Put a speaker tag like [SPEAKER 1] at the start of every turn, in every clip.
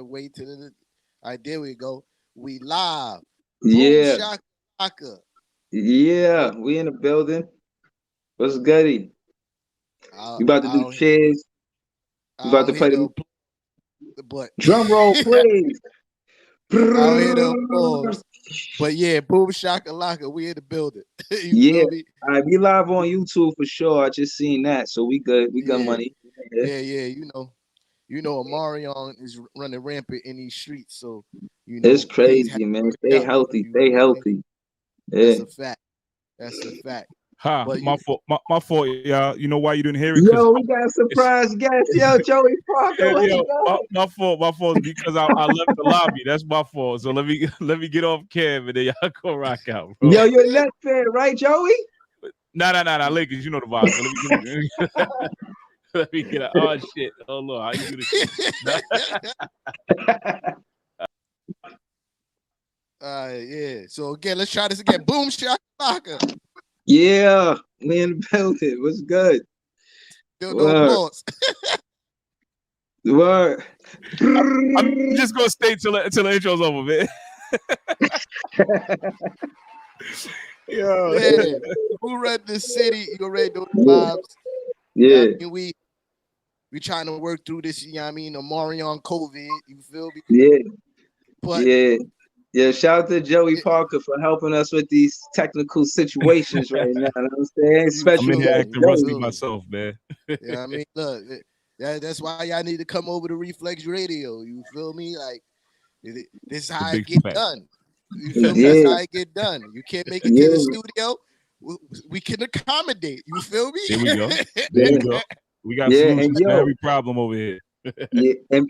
[SPEAKER 1] Wait till the. All right, there we go. We live.
[SPEAKER 2] Yeah.
[SPEAKER 1] Boom shaka.
[SPEAKER 2] Yeah, we in the building. What's goody? You about to do cheers? You about to play the
[SPEAKER 1] but
[SPEAKER 2] drum roll, please.
[SPEAKER 1] I'll hear the applause. But yeah, boom shakalaka, we in the building.
[SPEAKER 2] Yeah, all right, we live on YouTube for sure. I just seen that, so we good. We got money.
[SPEAKER 1] Yeah. You know, Amarion is running rampant in these streets, so you know
[SPEAKER 2] it's crazy, man. Stay healthy. Stay healthy. Yeah.
[SPEAKER 1] That's a fact.
[SPEAKER 3] Ha, but my fault, y'all. You know why you didn't hear it?
[SPEAKER 2] Yo, we got a surprise guest. Yo, Joey Parker.
[SPEAKER 3] My fault because I left the lobby. That's my fault. So let me get off cam and then y'all go rock out, bro.
[SPEAKER 2] Yo, you're a Nets fan, right, Joey?
[SPEAKER 3] Nah, Lakers. You know the vibe. Let me get out. Oh shit. Oh Lord, how you do
[SPEAKER 1] this? Yeah. So again, let's try this again. Boom shakalaka.
[SPEAKER 2] Yeah, we in the building. What's good?
[SPEAKER 1] Still no applause.
[SPEAKER 2] Word.
[SPEAKER 3] I'm just gonna stay till the intro's over, man.
[SPEAKER 1] Yo, yeah. Who run this city? You already know the vibes.
[SPEAKER 2] Yeah.
[SPEAKER 1] You know I mean? We trying to work through this, you know what I mean? Amarion COVID. You feel me?
[SPEAKER 2] Yeah.
[SPEAKER 1] But
[SPEAKER 2] yeah, shout out to Joey Parker for helping us with these technical situations right now. You know what I'm saying?
[SPEAKER 3] I'm in here acting rusty myself, man.
[SPEAKER 1] Yeah, I mean, look, that's why y'all need to come over to Reflex Radio. You feel me? Like, this is how it get done. You feel me? That's how it get done. You can't make it to the studio. We can accommodate. You feel me?
[SPEAKER 3] There we go. There you go. We got solutions to every problem over here.
[SPEAKER 2] Yeah, and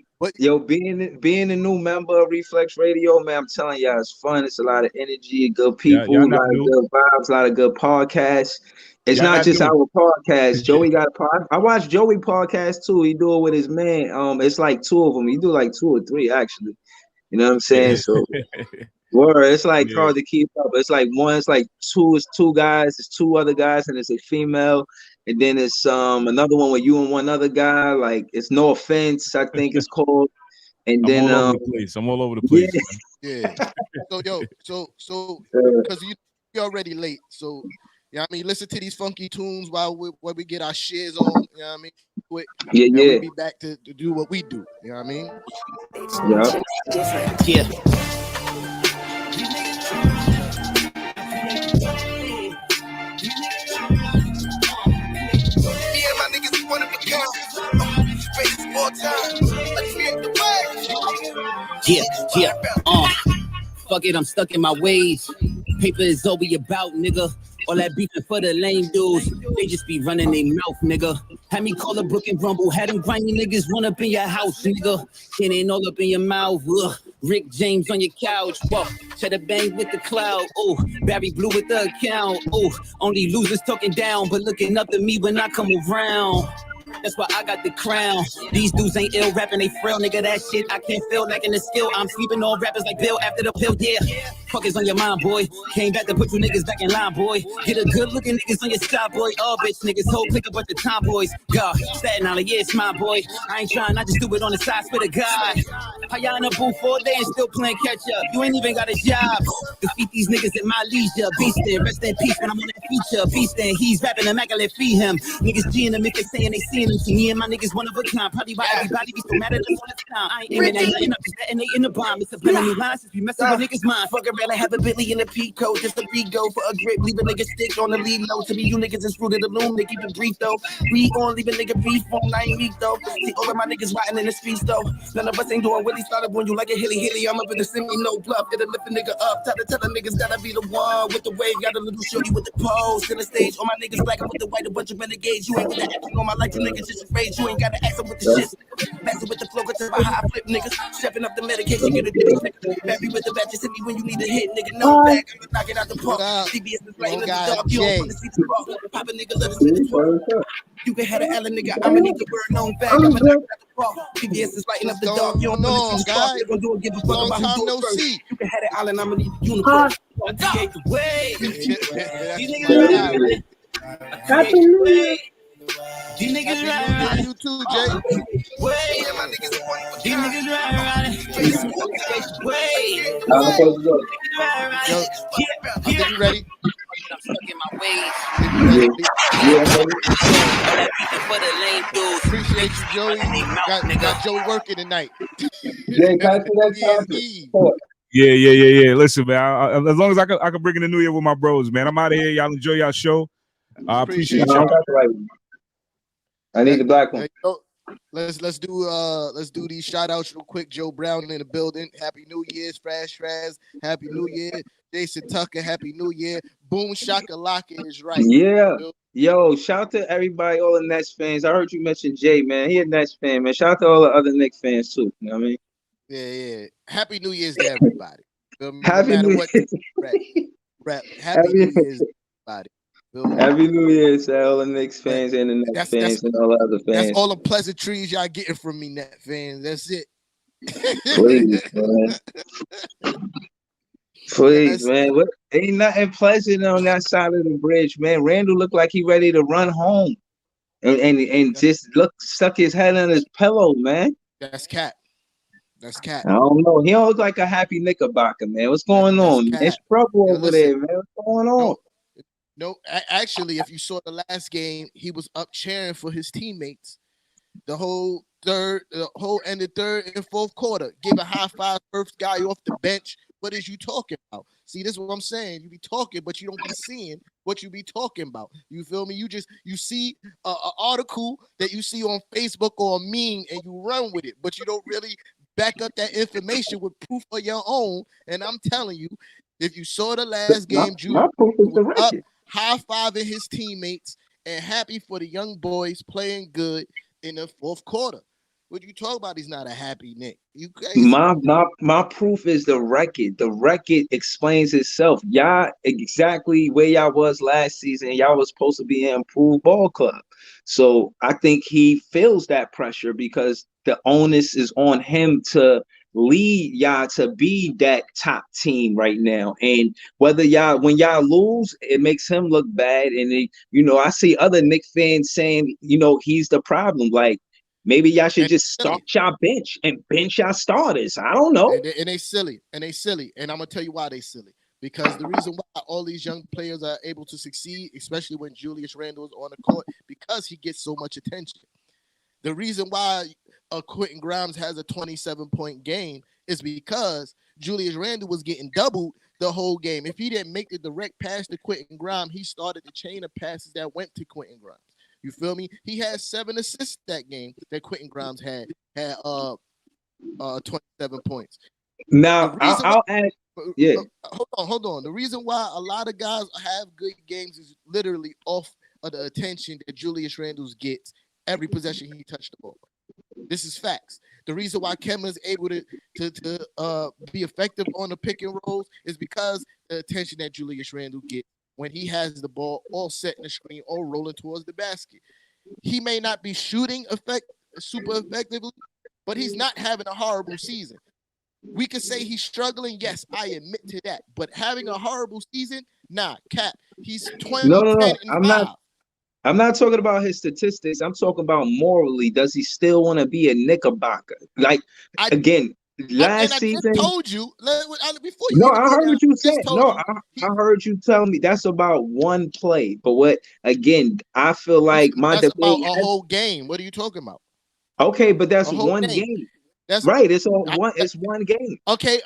[SPEAKER 2] being a new member of Reflex Radio, man, I'm telling y'all, it's fun. It's a lot of energy, good people, a lot of good vibes, a lot of good podcasts. It's not just our podcast. Joey got a podcast. I watch Joey podcast too. He do it with his man. It's like two of them. He do like 2 or 3 actually. You know what I'm saying? So, it's like hard to keep up. It's like one. It's like two. It's 2 guys. It's 2 other guys, and it's a female. And then it's another one with you and one other guy. Like it's No Offense, I think it's called. And then
[SPEAKER 3] I'm all over the place.
[SPEAKER 1] Yeah. So because you already late. So I mean, listen to these funky tunes while we get our shares on. You know what I mean? We'll be back to do what we do. You know what I mean?
[SPEAKER 2] Yeah.
[SPEAKER 4] Fuck it, I'm stuck in my ways. Paper is all we about, nigga. All that beefing for the lame dudes. They just be running their mouth, nigga. Had me call a Brook and Rumble. Had them grimy niggas run up in your house, nigga. Cannon all up in your mouth. Ugh. Rick James on your couch. Whoa. Cheddar bang with the cloud. Oh, Barry Blue with the account. Oh, only losers talking down, but looking up to me when I come around. That's why I got the crown. These dudes ain't ill rapping, they frail, nigga. That shit I can't feel, lacking the skill. I'm sleeping on rappers like Bill after the pill, yeah. Fuck is on your mind, boy. Came back to put you niggas back in line, boy. Get a good looking niggas on your side, boy. All bitch niggas, whole click up with the tomboys. God, Staten Island, yeah, it's my boy. I ain't trying, I just do it on the side, spit a guy. How y'all in the booth 4 days and still playing catch up? You ain't even got a job. Defeat these niggas at my leisure. Beastin', rest in peace when I'm on that feature. Beastin', he's rapping immaculate, feed him. Niggas G-ing him if they saying they seeing him. See me and my niggas one of a kind. Probably why everybody be so mad at us all the time. I ain't aiming at nothing, I'm just detonating the bomb. It's a new line since we messing with niggas' mind. Fuck around and have a Billy in a P-code. Just a re-go for a grip. Leave a nigga stick on the lead low. To me, you niggas is fruit of the loom. They keep it brief though. We on, leave a nigga brief on. I ain't weak though. See all of my niggas riding in the streets though. None of us ain't doing Willie started when you like a hilly. I'm up in the semi, no bluff. Gotta lift a nigga up. Tell the niggas gotta be the one with the wave. Got a little shorty with the pose. In the stage, all my niggas black with the white. A bunch of renegades. You ain't with the acting on my life. You niggas just afraid. You ain't gotta ask them with the shit. Messing with the flow, cause I high flip niggas. Stepping up the medication, get a dick. Happy with the batches, hit me when you need a hit, nigga. No back, I'm gonna knock it out the park. CBS is playing the dog. You don't wanna see the ball. Pop a nigga, let us see the talk. You can have a Ellen, nigga. I'ma need the word known back. I'ma knock it out the park. CBS is lighting up the dog. You don't wanna see the talk. They're gonna do it, give a fuck about who do it first. You can have the island, I'ma need the uniform. Create the way. These niggas riding. Create the way. These niggas riding.
[SPEAKER 1] You too, Jay.
[SPEAKER 4] These niggas riding.
[SPEAKER 1] Yo, I think you ready. Appreciate you, Joey. Got Joey working tonight.
[SPEAKER 3] Yeah. Listen, man. As long as I can bring in the new year with my bros, man. I'm out of here. Y'all enjoy y'all show. I appreciate y'all.
[SPEAKER 2] I need the black one.
[SPEAKER 1] Let's do these shout outs real quick. Joe Brown in the building. Happy New Year, Fraz. Happy New Year, Jason Tucker. Happy New Year. Boom Shakalaka is right.
[SPEAKER 2] Yeah. Yo, shout to everybody, all the Nets fans. I heard you mention Jay, man. He a Nets fan, man. Shout out to all the other Knicks fans too. You know what I mean?
[SPEAKER 1] Yeah. Happy New Year's to everybody.
[SPEAKER 2] Happy New Year.
[SPEAKER 1] Happy New Year's to everybody.
[SPEAKER 2] Happy New Year to all the Knicks fans and the Nets fans and all the other fans.
[SPEAKER 1] That's all the pleasantries y'all getting from me, Net fans. That's it.
[SPEAKER 2] Please, man. Please, man. What, ain't nothing pleasant on that side of the bridge, man. Randall looked like he ready to run home and just stuck his head on his pillow, man.
[SPEAKER 1] That's cat.
[SPEAKER 2] I don't know. He don't look like a happy Knickerbocker, man. What's going on? There's trouble over there, man. What's going on?
[SPEAKER 1] No, actually, if you saw the last game, he was up cheering for his teammates. The whole end of third and fourth quarter. Give a high five first guy off the bench. What is you talking about? See, this is what I'm saying. You be talking, but you don't be seeing what you be talking about. You feel me? You see an article that you see on Facebook or a meme and you run with it, but you don't really back up that information with proof of your own. And I'm telling you, if you saw the last game, Jude was up high-fiving his teammates and happy for the young boys playing good in the fourth quarter. What you talk about? He's not a happy Nick. You crazy.
[SPEAKER 2] My proof is the record. The record explains itself. Y'all exactly where y'all was last season. Y'all was supposed to be an improved ball club. So I think he feels that pressure because the onus is on him to lead y'all to be that top team right now. And when y'all lose, it makes him look bad. And I see other Knicks fans saying, he's the problem. Like, maybe y'all should just start y'all bench and bench y'all starters. I don't know.
[SPEAKER 1] And they silly. And I'm gonna tell you why they silly. Because the reason why all these young players are able to succeed, especially when Julius Randle is on the court, because he gets so much attention. The reason why Quentin Grimes has a 27-point game is because Julius Randle was getting doubled the whole game. If he didn't make the direct pass to Quentin Grimes, he started the chain of passes that went to Quentin Grimes. You feel me? He had 7 assists that game that Quentin Grimes had 27 points.
[SPEAKER 2] Now I'll add. Yeah.
[SPEAKER 1] Hold on. The reason why a lot of guys have good games is literally off of the attention that Julius Randle gets every possession he touched the ball. This is facts. The reason why Kemba is able to be effective on the pick and rolls is because the attention that Julius Randle gets when he has the ball all set in the screen, all rolling towards the basket. He may not be shooting super effectively, but he's not having a horrible season. We could say he's struggling. Yes, I admit to that. But having a horrible season, nah, Cap. He's 20,
[SPEAKER 2] no,
[SPEAKER 1] 10, and 5.
[SPEAKER 2] I'm not talking about his statistics. I'm talking about morally. Does he still want to be a Knickerbocker? Like, last season.
[SPEAKER 1] I told you before you.
[SPEAKER 2] No, I heard what you said. No, I heard you tell me that's about one play. But I feel like
[SPEAKER 1] that's about a whole game. What are you talking about?
[SPEAKER 2] Okay, but that's one game. That's right. It's one game.
[SPEAKER 1] Okay.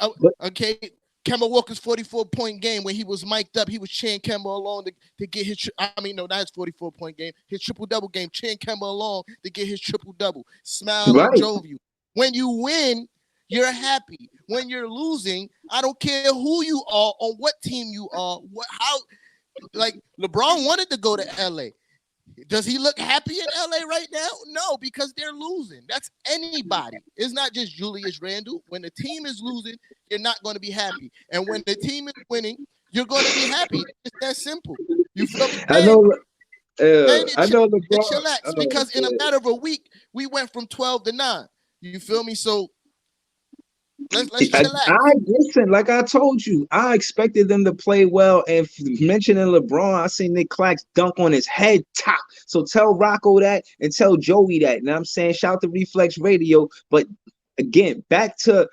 [SPEAKER 1] Kemba Walker's 44-point game when he was mic'd up, he was cheering Kemba along to get his. Not his 44-point game. His triple-double game, cheering Kemba along to get his triple-double. Smile and drove you. When you win, you're happy. When you're losing, I don't care who you are or what team you are. LeBron wanted to go to LA. Does he look happy in LA right now? No, because they're losing. That's anybody. It's not just Julius Randle. When the team is losing, you're not going to be happy. And when the team is winning, you're going to be happy. It's that simple. You feel me?
[SPEAKER 2] I know LeBron.
[SPEAKER 1] Chillax, because in a matter of a week, we went from 12 to 9. You feel me? So let's
[SPEAKER 2] listen, like I told you, I expected them to play well. And mentioning LeBron, I seen Nick Clax dunk on his head top. So tell Rocco that and tell Joey that. And I'm saying shout to Reflex Radio. But again, back to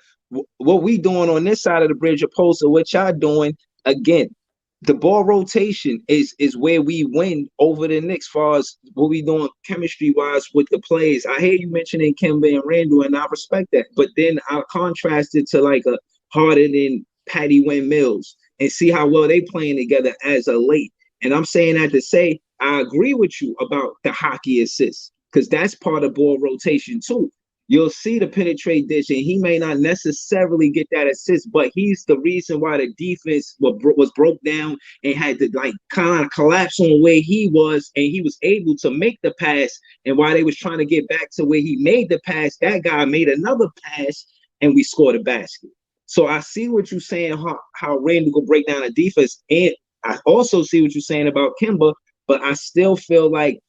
[SPEAKER 2] what we doing on this side of the bridge opposed to what y'all doing. Again, the ball rotation is where we win over the Knicks, far as what we doing chemistry wise with the plays. I hear you mentioning Kemba and Randall, and I respect that. But then I contrast it to like a Harden and Patty Wynn Mills and see how well they playing together as a late. And I'm saying that to say I agree with you about the hockey assists, because that's part of ball rotation too. You'll see the penetrate dish, and he may not necessarily get that assist, but he's the reason why the defense was broke down and had to like kind of collapse on where he was, and he was able to make the pass. And while they was trying to get back to where he made the pass, that guy made another pass, and we scored a basket. So I see what you're saying, how Randall will break down the defense, and I also see what you're saying about Kemba, but I still feel like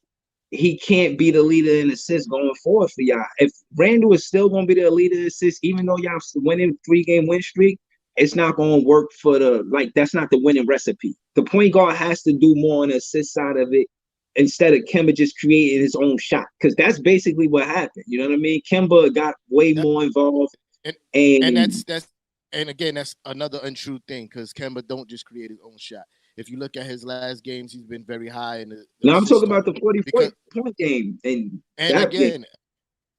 [SPEAKER 2] he can't be the leader in assists going forward for y'all. If Randall is still going to be the leader in assists, even though y'all winning 3-game win streak, it's not going to work for that's not the winning recipe. The point guard has to do more on the assist side of it instead of Kemba just creating his own shot, because that's basically what happened. You know what I mean? Kemba got way more involved.
[SPEAKER 1] And that's another untrue thing, because Kemba don't just create his own shot. If you look at his last games, he's been very high in the
[SPEAKER 2] I'm talking about the 40-point game. And
[SPEAKER 1] again,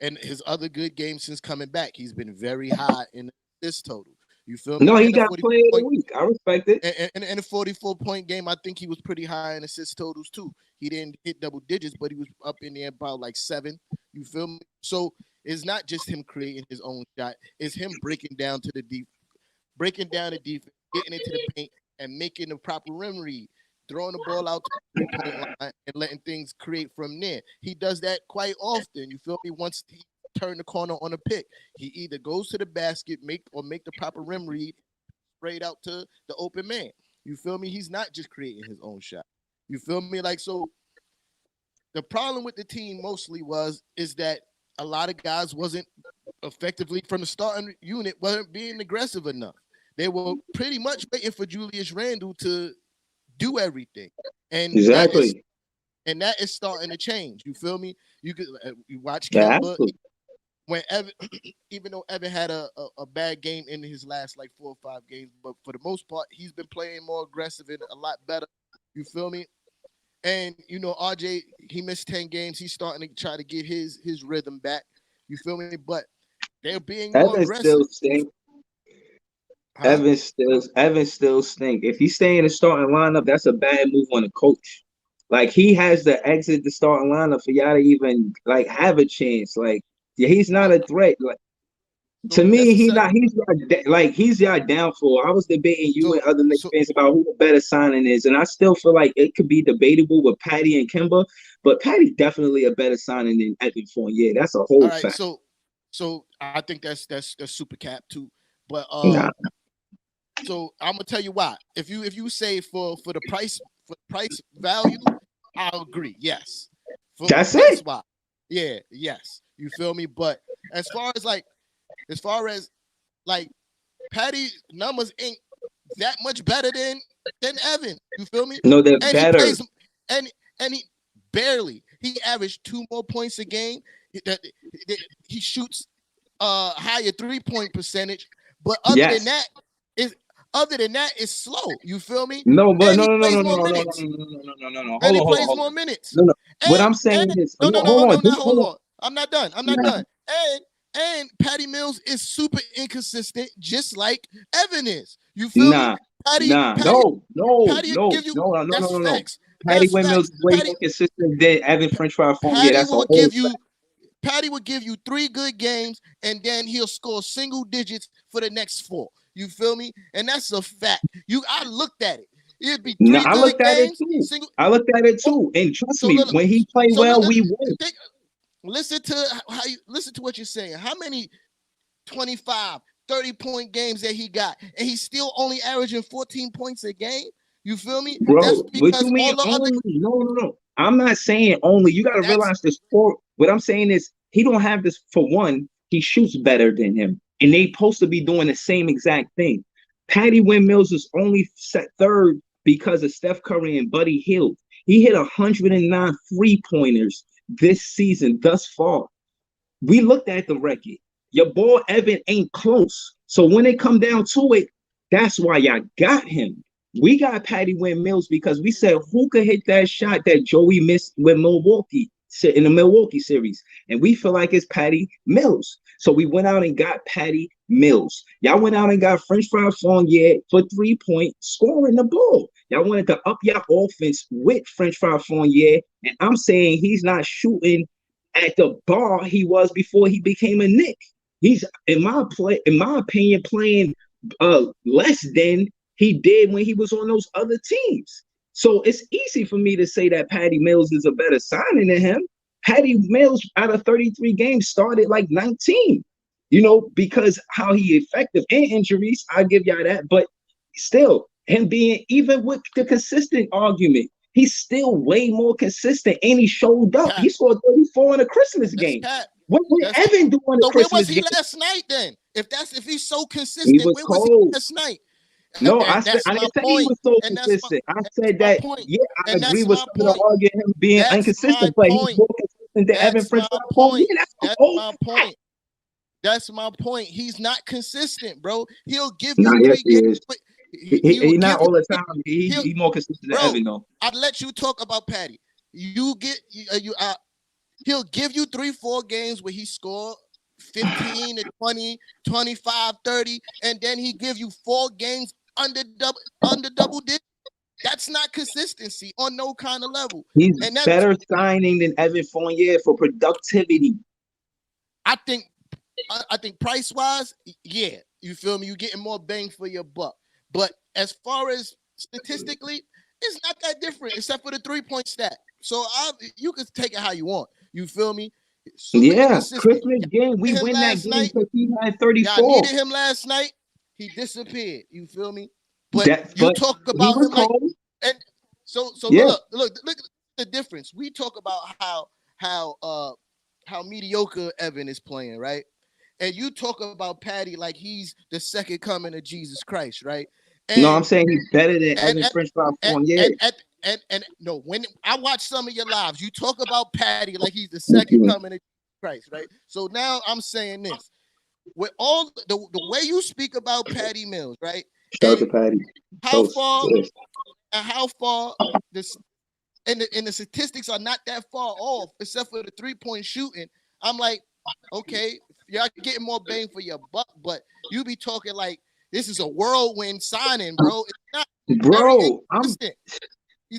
[SPEAKER 1] and his other good games since coming back, he's been very high in this total. You feel me?
[SPEAKER 2] No, he got play of the week. I respect it.
[SPEAKER 1] And in a 44-point game, I think he was pretty high in assist totals too. He didn't hit double digits, but he was up in there about like 7. You feel me? So it's not just him creating his own shot. It's him breaking down the defense, getting into the paint, and making the proper rim read, throwing the ball out to the 3-point line and letting things create from there. He does that quite often. You feel me? Once he turn the corner on a pick, he either goes to the basket, make the proper rim read, straight out to the open man. You feel me? He's not just creating his own shot. You feel me? Like, so the problem with the team mostly is that a lot of guys wasn't effectively from the starting unit, wasn't being aggressive enough. They were pretty much waiting for Julius Randle to do everything, and
[SPEAKER 2] exactly,
[SPEAKER 1] that is starting to change. You feel me? You watch Kemba when Evan, even though Evan had a bad game in his last like 4 or 5 games, but for the most part, he's been playing more aggressive and a lot better. You feel me? And you know, RJ, he missed 10 games. He's starting to try to get his rhythm back. You feel me? But they're being more aggressive.
[SPEAKER 2] Evan still stink. If he stay in the starting lineup, that's a bad move on the coach. Like, he has to exit the starting lineup for y'all to even like have a chance. Like, yeah, he's not a threat. Like, to me, he's y'all downfall. I was debating you and other Knicks fans about who the better signing is, and I still feel like it could be debatable with Patty and Kemba, but Patty definitely a better signing than Evan Fournier. That's a whole fact.
[SPEAKER 1] So I think that's super cap too. But
[SPEAKER 2] nah.
[SPEAKER 1] So I'm gonna tell you why. If you say for the price value, I'll agree. Yes.
[SPEAKER 2] That's it.
[SPEAKER 1] Why. Yeah. Yes. You feel me? But as far as Patty's numbers ain't that much better than Evan. You feel me?
[SPEAKER 2] No, they're better.
[SPEAKER 1] He barely. He averaged 2 more points a game. He shoots higher 3-point percentage. But other than that, it's slow. You feel me?
[SPEAKER 2] No, but
[SPEAKER 1] no.
[SPEAKER 2] Hold on.
[SPEAKER 1] He plays more minutes.
[SPEAKER 2] No. What I'm saying is, hold on.
[SPEAKER 1] I'm not done. And Patty Mills is super inconsistent, just like Evan is. You feel me? Patty
[SPEAKER 2] Wynn Mills is way more consistent than Evan French Fry Fournier. That's a whole fact.
[SPEAKER 1] Patty will give you 3 good games, and then he'll score single digits for the next 4. You feel me? And that's a fact. I looked at it. It'd be 3
[SPEAKER 2] I looked at it too. I looked at it too. And trust me, when he played we won.
[SPEAKER 1] Listen to what you're saying. How many 25, 30-point games that he got, and he's still only averaging 14 points a game? You feel me?
[SPEAKER 2] Bro, what you mean only? No. I'm not saying only. You got to realize this sport. What I'm saying is, he don't have this. For one, he shoots better than him, and they supposed to be doing the same exact thing. Patty Wynn Mills is only set third because of Steph Curry and Buddy Hield. He hit 109 3-pointers this season thus far. We looked at the record. Your boy Evan ain't close. So when it come down to it, that's why y'all got him. We got Patty Wynn Mills because we said who could hit that shot that Joey missed with Milwaukee in the Milwaukee series, and we feel like it's Patty Mills. So we went out and got Patty Mills. Y'all went out and got French Fry Fournier for 3-point scoring the ball. Y'all wanted to up your offense with French Fry Fournier, and I'm saying he's not shooting at the bar he was before he became a Knick. He's in my opinion, playing less than he did when he was on those other teams. So it's easy for me to say that Patty Mills is a better signing than him. Patty Mills out of 33 games started like 19, because how he effective and injuries, I give y'all that. But still, him being, even with the consistent argument, he's still way more consistent, and he showed up. He scored 34 in a Christmas game. What did Evan do on the Christmas game?
[SPEAKER 1] So where was he last night then? If he's so consistent, where was he last night?
[SPEAKER 2] No, I didn't say he was so consistent. I said that, I agree with some of the argument him being inconsistent, but he's more consistent than Evan French.
[SPEAKER 1] That's my point. He's not consistent, bro. He'll give you 3 games.
[SPEAKER 2] He's not all the time. He's more consistent than Evan, though.
[SPEAKER 1] I'd let you talk about Patty. He'll give you 3-4 games where he scored 15 to 20, 25, 30, and then he give you 4 games under double digits. That's not consistency on no kind of level.
[SPEAKER 2] He's better signing than Evan Fournier for productivity.
[SPEAKER 1] I think price wise, yeah, you feel me? You're getting more bang for your buck. But as far as statistically, it's not that different, except for the 3-point stat. So you can take it how you want. You feel me?
[SPEAKER 2] Christmas game, we win that game because he had 34. I
[SPEAKER 1] needed him last night. He disappeared. You feel me? But you talk about him like, and so look at the difference. We talk about how mediocre Evan is playing, right? And you talk about Patty like he's the second coming of Jesus Christ, right? And,
[SPEAKER 2] no, I'm saying he's better than Evan French Fry Fournier.
[SPEAKER 1] And no, when I watch some of your lives, you talk about Patty like he's the second coming of Christ, right? So now I'm saying this. With all the way you speak about Patty Mills, right?
[SPEAKER 2] Shout out to Patty.
[SPEAKER 1] How far this and the statistics are not that far off, except for the 3-point shooting. I'm like, okay, y'all getting more bang for your buck, but you be talking like this is a whirlwind signing, bro. It's not,
[SPEAKER 2] bro.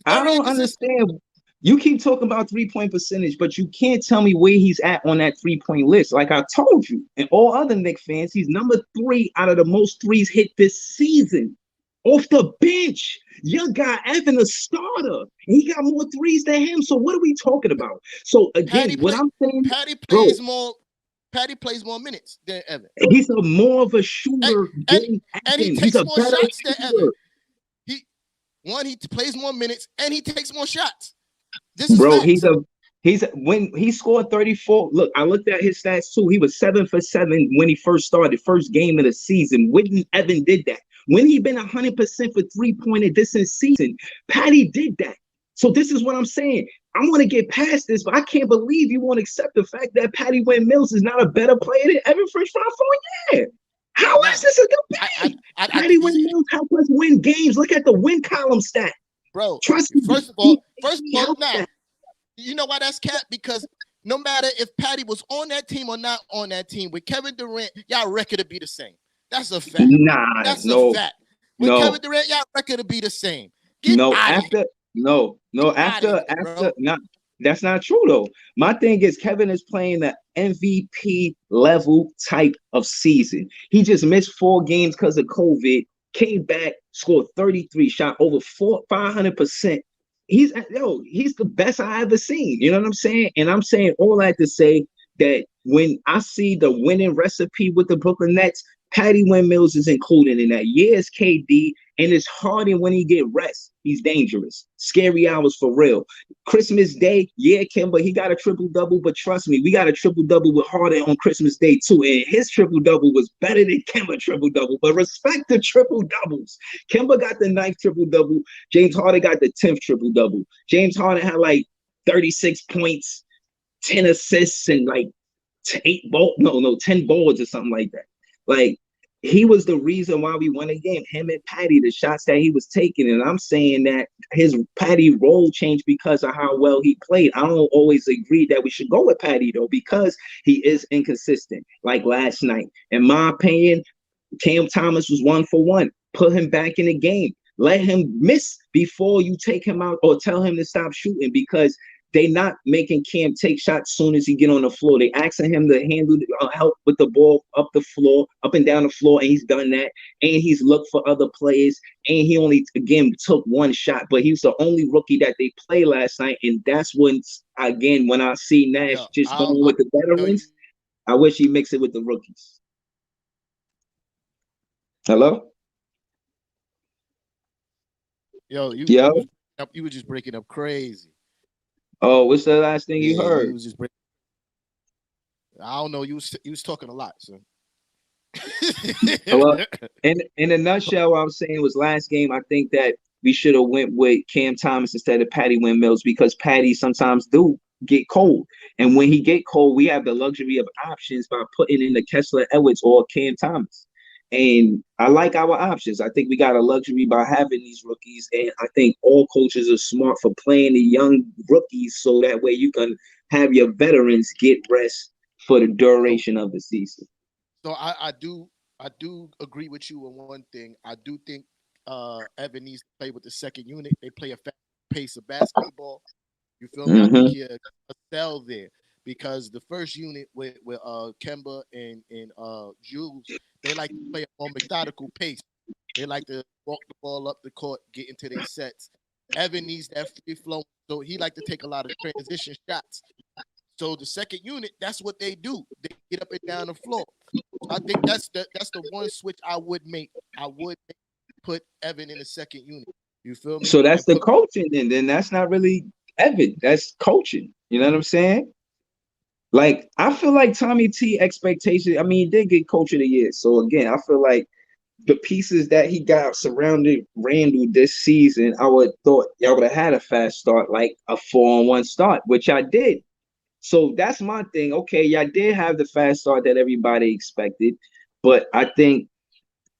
[SPEAKER 2] I don't understand. You keep talking about 3-point percentage, but you can't tell me where he's at on that 3-point list. Like I told you, and all other Knicks fans, he's number 3 out of the most threes hit this season. Off the bench, your guy Evan a starter, and he got more threes than him. So what are we talking about? So again, I'm saying,
[SPEAKER 1] Patty plays more minutes than Evan.
[SPEAKER 2] He's more of a shooter
[SPEAKER 1] and he takes more shots than Evan. He plays more minutes and he takes more shots. This is
[SPEAKER 2] bro.
[SPEAKER 1] facts.
[SPEAKER 2] He's when he scored 34. Look, I looked at his stats too. He was 7 for 7 when he first started, first game of the season. When Evan did that, when he been 100% for 3-point this season, Patty did that. So this is what I'm saying. I want to get past this, but I can't believe you won't accept the fact that Patty Wynn Mills is not a better player than Evan French Fry Fournier. How is this a debate? Patty Wynn Mills help us win games. Look at the win column stat.
[SPEAKER 1] Bro,
[SPEAKER 2] trust me.
[SPEAKER 1] First of all, now, you know why that's cap? Because no matter if Patty was on that team or not on that team, with Kevin Durant, y'all record to be the same. That's a fact. That's a fact. With Kevin Durant, y'all record to be the same.
[SPEAKER 2] That's not true though. My thing is Kevin is playing the MVP level type of season. He just missed 4 games because of COVID. Came back, scored 33, shot over 500%. He's the best I ever seen. You know what I'm saying? And I'm saying all that to say that when I see the winning recipe with the Brooklyn Nets, Patty Wynn Mills is included in that. Yes, KD, and it's Harden when he get rest. He's dangerous. Scary hours for real. Christmas Day, yeah, Kemba, he got a triple-double, but trust me, we got a triple-double with Harden on Christmas Day too, and his triple-double was better than Kemba triple-double, but respect the triple-doubles. Kemba got the 9th triple-double. James Harden got the 10th triple-double. James Harden had like 36 points, 10 assists, and like 10 boards or something like that. Like, he was the reason why we won the game. Him and Patty, the shots that he was taking. And I'm saying that his Patty role changed because of how well he played. I don't always agree that we should go with Patty, though, because he is inconsistent. Like last night, in my opinion, Cam Thomas was 1-for-1. Put him back in the game. Let him miss before you take him out or tell him to stop shooting, because they not making Cam take shots soon as he get on the floor. They asking him to handle help with the ball up and down the floor, and he's done that. And he's looked for other players, and he only again took one shot. But he was the only rookie that they played last night, and that's when again when I see Nash just going with the veterans, I wish he mixed it with the rookies. Hello.
[SPEAKER 1] Yo, you were just breaking up crazy.
[SPEAKER 2] Oh, what's the last thing you heard?
[SPEAKER 1] You was just I don't know. You was talking a lot, son.
[SPEAKER 2] Well, in a nutshell, what I'm saying was last game, I think that we should have went with Cam Thomas instead of Patty Windmills, because Patty sometimes do get cold. And when he get cold, we have the luxury of options by putting in the Kessler Edwards or Cam Thomas. And I like our options. I think we got a luxury by having these rookies. And I think all coaches are smart for playing the young rookies, so that way you can have your veterans get rest for the duration of the season.
[SPEAKER 1] So I do agree with you on one thing. I do think Evan needs to play with the second unit. They play a fast pace of basketball. You feel me? I think he'll excel there, because the first unit with Kemba and Jules, they like to play a more methodical pace. They like to walk the ball up the court, get into their sets. Evan needs that free flow, so he like to take a lot of transition shots. So the second unit, that's what they do. They get up and down the floor. I think that's the one switch I would make. I would put Evan in the second unit. You feel me?
[SPEAKER 2] So that's the coaching, and then that's not really Evan. That's coaching. You know what I'm saying? Like, I feel like Tommy T expectation. I mean, he did get coach of the year. So again, I feel like the pieces that he got surrounded Randall this season, I would thought y'all would have had a fast start, like a 4-on-1 start, which I did. So that's my thing. Okay, y'all did have the fast start that everybody expected, but I think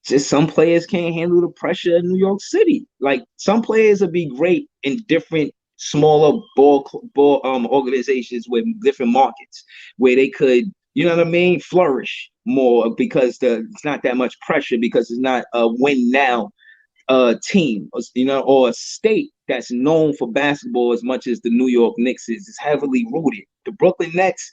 [SPEAKER 2] just some players can't handle the pressure of New York City. Like, some players would be great in different smaller ball organizations with different markets where they could, you know what I mean, flourish more, because it's not that much pressure, because it's not a win now team, you know, or a state that's known for basketball as much as the New York Knicks is. It's heavily rooted. The Brooklyn Nets,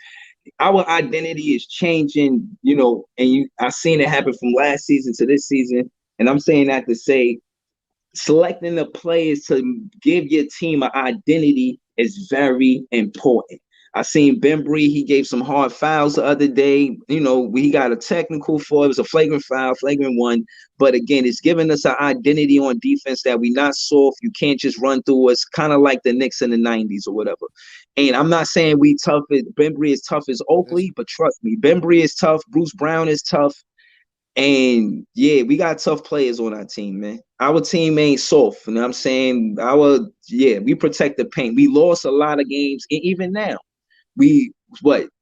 [SPEAKER 2] our identity is changing, you know, and I've seen it happen from last season to this season. And I'm saying that to say, selecting the players to give your team an identity is very important. I seen Bembry, he gave some hard fouls the other day. You know, we got a technical for it. It was a flagrant foul, flagrant one. But again, it's giving us an identity on defense that we not soft. You can't just run through us, kind of like the Knicks in the 90s or whatever. And I'm not saying we tough. Bembry is tough as Oakley, but trust me, Bembry is tough. Bruce Brown is tough. And yeah, we got tough players on our team, man. Our team ain't soft. You know what I'm saying? We protect the paint. We lost a lot of games, and even now, we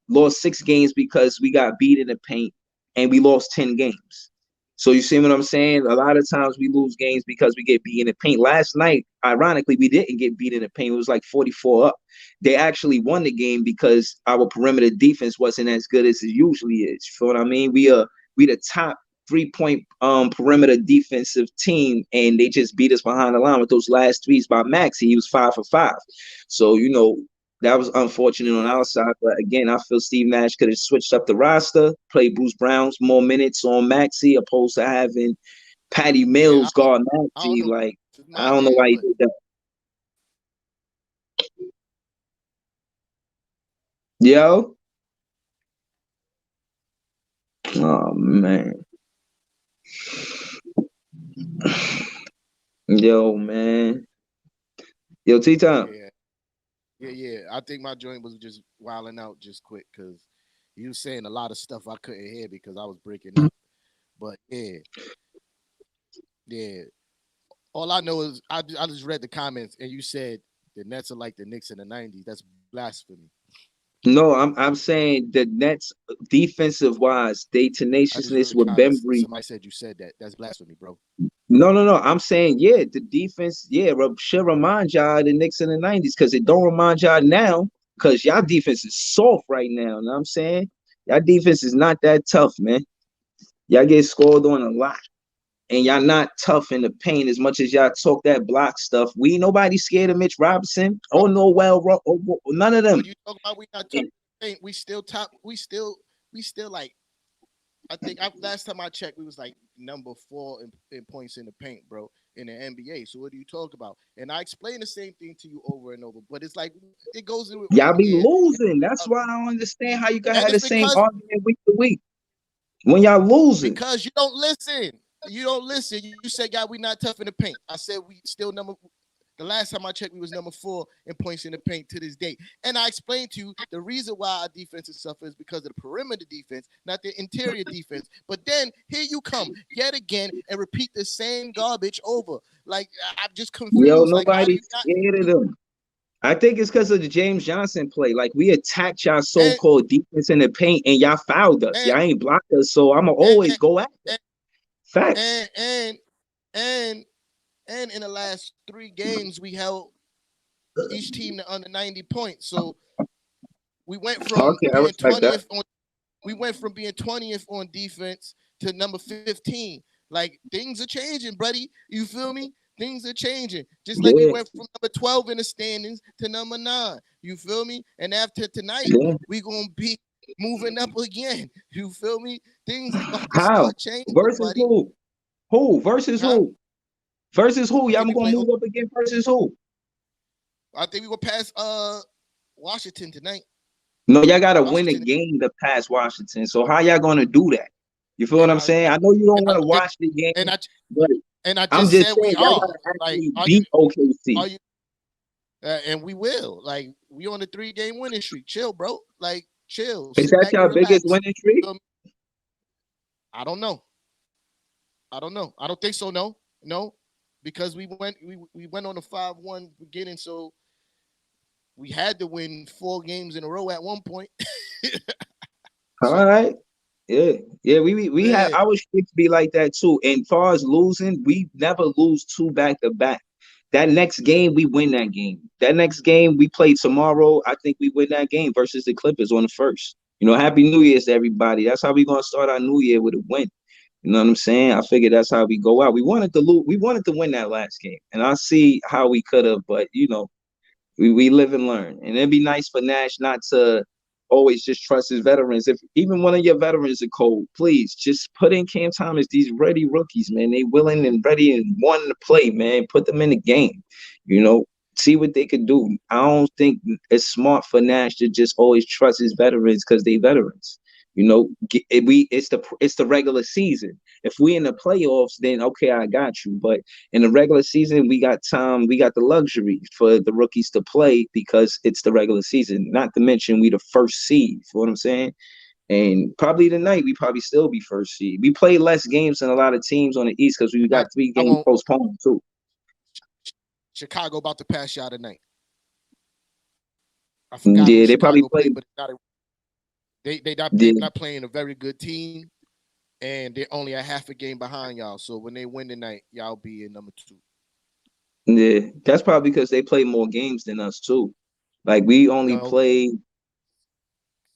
[SPEAKER 2] lost 6 games because we got beat in the paint, and we lost 10 games. So you see what I'm saying? A lot of times we lose games because we get beat in the paint. Last night, ironically, we didn't get beat in the paint. It was like 44 up. They actually won the game because our perimeter defense wasn't as good as it usually is. You feel what I mean? We the top 3-point perimeter defensive team, and they just beat us behind the line with those last threes by Maxey. He was 5 for 5. So, you know, that was unfortunate on our side. But again, I feel Steve Nash could have switched up the roster, played Bruce Brown's more minutes on Maxey, opposed to having Patty Mills guard Maxey. Like, I don't know why he did that. Yo. Oh, man. Yo, man. Yo, T-Time.
[SPEAKER 1] Yeah. I think my joint was just wilding out just quick because you was saying a lot of stuff I couldn't hear because I was breaking up. But yeah. All I know is I just read the comments and you said the Nets are like the Knicks in the 90s. That's blasphemy.
[SPEAKER 2] No, I'm saying the Nets defensive wise, they
[SPEAKER 1] I just
[SPEAKER 2] tenaciousness
[SPEAKER 1] heard
[SPEAKER 2] with Bembry.
[SPEAKER 1] somebody said you said that. That's blasphemy, bro.
[SPEAKER 2] No. I'm saying, yeah, the defense, yeah, should remind y'all of the Knicks in the 90s because it don't remind y'all now because y'all defense is soft right now. You know what I'm saying? Y'all defense is not that tough, man. Y'all get scored on a lot. And y'all not tough in the paint as much as y'all talk that block stuff. Nobody scared of Mitch Robinson. Oh no, none of them.
[SPEAKER 1] When you talk about we not tough in the paint, we still top. We still like. I think last time I checked, we was like number 4 in points in the paint, bro, in the NBA. So what do you talk about? And I explain the same thing to you over and over, but it's like it goes in with
[SPEAKER 2] y'all
[SPEAKER 1] 1
[SPEAKER 2] be
[SPEAKER 1] year.
[SPEAKER 2] losing. That's why I don't understand how you can have
[SPEAKER 1] And
[SPEAKER 2] the
[SPEAKER 1] it's
[SPEAKER 2] same
[SPEAKER 1] because
[SPEAKER 2] argument week to week when y'all losing.
[SPEAKER 1] you don't listen. You don't listen. You said, "God, we not tough in the paint." I said we still number. The last time I checked, we was number 4 in points in the paint to this day. And I explained to you the reason why our defense is suffering is because of the perimeter defense, not the interior defense. But then here you come yet again and repeat the same garbage over. Like I'm just
[SPEAKER 2] Yo,
[SPEAKER 1] confused. Like how do you
[SPEAKER 2] nobody's
[SPEAKER 1] not?
[SPEAKER 2] scared of them. I think it's because of the James Johnson play. Like we attacked y'all
[SPEAKER 1] And
[SPEAKER 2] so-called defense in the paint, and y'all fouled us.
[SPEAKER 1] and
[SPEAKER 2] Y'all ain't blocked us, so I'ma
[SPEAKER 1] and
[SPEAKER 2] always go at them.
[SPEAKER 1] and
[SPEAKER 2] Facts.
[SPEAKER 1] and and, and, and in the last 3 games we held each team to under 90 points. So we went from
[SPEAKER 2] Okay, I
[SPEAKER 1] being
[SPEAKER 2] respect that.
[SPEAKER 1] 20th on we went from being 20th on defense to number 15. Like things are changing, buddy. You feel me? Things are changing. Just like we
[SPEAKER 2] Yeah,
[SPEAKER 1] went from number 12 in the standings to number 9. You feel me? And after tonight,
[SPEAKER 2] yeah.
[SPEAKER 1] we gonna be moving up again. You feel me? Things about to
[SPEAKER 2] How?
[SPEAKER 1] start changing,
[SPEAKER 2] Versus
[SPEAKER 1] buddy.
[SPEAKER 2] who? Who? Versus
[SPEAKER 1] Huh?
[SPEAKER 2] who? Versus who?
[SPEAKER 1] I
[SPEAKER 2] Y'all
[SPEAKER 1] think we
[SPEAKER 2] gonna
[SPEAKER 1] play.
[SPEAKER 2] move up again versus who?
[SPEAKER 1] I think we gonna pass Washington tonight.
[SPEAKER 2] No, y'all gotta win a
[SPEAKER 1] Washington
[SPEAKER 2] game to pass Washington. So how y'all gonna do that? You feel what
[SPEAKER 1] and
[SPEAKER 2] I'm saying? I know you
[SPEAKER 1] and
[SPEAKER 2] don't
[SPEAKER 1] I
[SPEAKER 2] want to watch the game,
[SPEAKER 1] and I
[SPEAKER 2] but
[SPEAKER 1] and I
[SPEAKER 2] I'm
[SPEAKER 1] just
[SPEAKER 2] just
[SPEAKER 1] said we
[SPEAKER 2] saying y'all
[SPEAKER 1] are.
[SPEAKER 2] gotta
[SPEAKER 1] Like,
[SPEAKER 2] actually beat OKC.
[SPEAKER 1] are you and we will. Like we on a 3-game winning streak. Chill, bro. Like chill.
[SPEAKER 2] Is
[SPEAKER 1] Sit
[SPEAKER 2] that
[SPEAKER 1] back and
[SPEAKER 2] your biggest
[SPEAKER 1] relax.
[SPEAKER 2] winning streak?
[SPEAKER 1] I don't know. I don't know. I don't think so. No, no, because we went on a 5-1 beginning, so we had to win 4 games in a row at one point.
[SPEAKER 2] All
[SPEAKER 1] So
[SPEAKER 2] right. Yeah. We had
[SPEAKER 1] yeah,
[SPEAKER 2] our streaks be like that too. And far as losing, we never lose 2 back to back. That next game, we win that game. That next game we play tomorrow, I think we win that game versus the Clippers on the first. Happy New Year's to everybody. That's how we gonna start our new year with a win. You know what I'm saying? I figure that's how we go out. We wanted to lose. We wanted to win that last game, and I see how we could have, but we live and learn. And it'd be nice for Nash not to always just trust his veterans. If even one of your veterans are cold, please just put in Cam Thomas. These ready rookies, man. They willing and ready and wanting to play, man. Put them in the game. See what they could do. I don't think it's smart for Nash to just always trust his veterans because they veterans. It's the regular season. If we in the playoffs, then okay, I got you. But in the regular season, we got time, we got the luxury for the rookies to play because it's the regular season. Not to mention we the first seed. You know what I'm saying? And probably tonight we probably still be first seed. We play less games than a lot of teams on the East because we got 3
[SPEAKER 1] I
[SPEAKER 2] games
[SPEAKER 1] won't.
[SPEAKER 2] postponed too.
[SPEAKER 1] Chicago about to pass y'all tonight. I forgot who
[SPEAKER 2] Yeah, they probably
[SPEAKER 1] Chicago
[SPEAKER 2] play.
[SPEAKER 1] played, but they're
[SPEAKER 2] Yeah,
[SPEAKER 1] not playing a very good team, and they're only a half a game behind y'all. So when they win tonight, y'all be in number 2.
[SPEAKER 2] yeah, that's probably because they play more games than us too. Like we only
[SPEAKER 1] No,
[SPEAKER 2] play.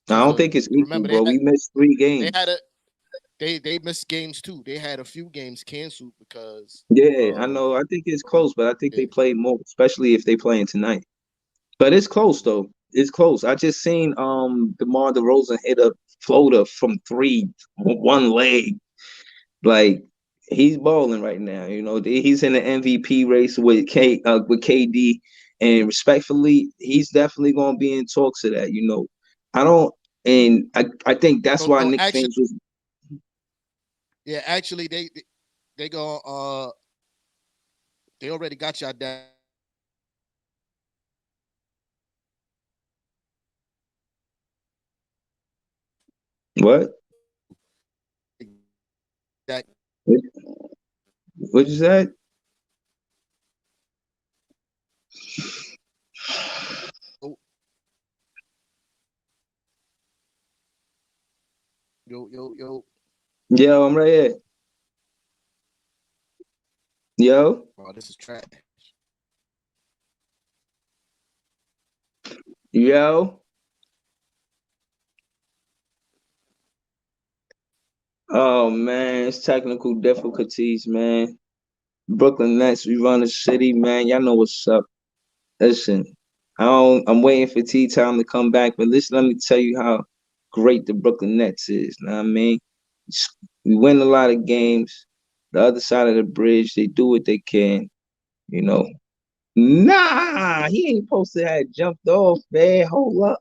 [SPEAKER 2] I
[SPEAKER 1] because
[SPEAKER 2] don't think it's equal,
[SPEAKER 1] remember
[SPEAKER 2] bro. We missed 3
[SPEAKER 1] they
[SPEAKER 2] games.
[SPEAKER 1] had a they missed games too. They had a few games canceled because
[SPEAKER 2] Yeah, I
[SPEAKER 1] of
[SPEAKER 2] know. I think it's close, but I think
[SPEAKER 1] yeah.
[SPEAKER 2] they play more, especially if they playing tonight. But it's close though. It's close. I just seen DeMar DeRozan hit a floater from 3, one leg. Like he's balling right now. He's in the MVP race with with KD, and respectfully, he's definitely gonna be in talks of that. I don't, and I think that's why
[SPEAKER 1] No,
[SPEAKER 2] Nick
[SPEAKER 1] actually,
[SPEAKER 2] fans was
[SPEAKER 1] yeah, actually they go they already got y'all down.
[SPEAKER 2] what?
[SPEAKER 1] That
[SPEAKER 2] What you said?
[SPEAKER 1] Yo.
[SPEAKER 2] Yo, I'm right here. Yo.
[SPEAKER 1] Oh, this is trash.
[SPEAKER 2] Yo. Oh man, it's technical difficulties, man. Brooklyn Nets, we run the city, man. Y'all know what's up. Listen, I'm waiting for Tea Time to come back, but listen, let me tell you how great the Brooklyn Nets is. Know what I mean? We win a lot of games. The other side of the bridge, they do what they can, you know. Nah, he ain't supposed to have jumped off, man. Hold up.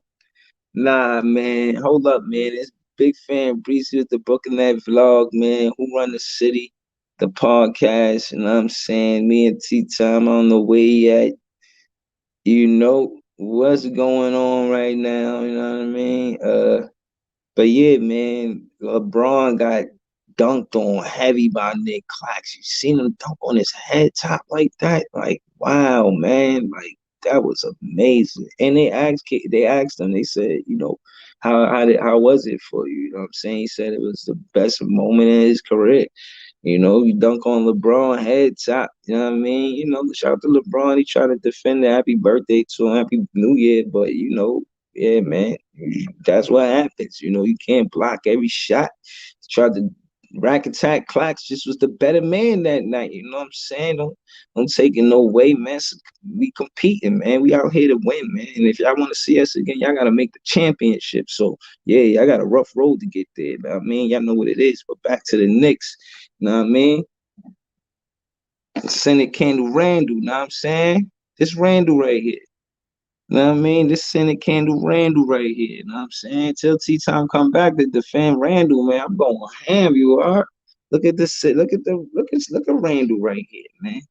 [SPEAKER 2] Nah, man. Hold up, man. It's Big Fan Breezy with the Brooklyn Net vlog, man. Who run the city? The podcast, you know what I'm saying? Me and Tea Time on the way at. You know what's going on right now, you know what I mean? But yeah, man, LeBron got dunked on heavy by Nick Clax. You seen him dunk on his head top like that? Like, wow, man, like that was amazing. And they asked him, they said, you know, how was it for you? You know what I'm saying? He said it was the best moment in his career. You know, you dunk on LeBron head top. You know what I mean? You know, shout out to LeBron. He tried to defend the happy birthday to him, happy New Year, but you know, yeah, man, that's what happens. You know, you can't block every shot. He tried to rack attack. Clax just was the better man that night. You know what I'm saying? Don't take it no way, man. We competing, man. We out here to win, man. And if y'all want to see us again, y'all gotta make the championship. So yeah, y'all got a rough road to get there. But I mean, y'all know what it is. But back to the Knicks. You know what I mean? Senate Candle Randall, know what I'm saying? This Randall right here. You know what I mean? This Senate Candle Randall right here. You know what I'm saying? Till T Time come back to defend Randall, man. I'm going ham, you are. Look at this. Look at Randall right here, man.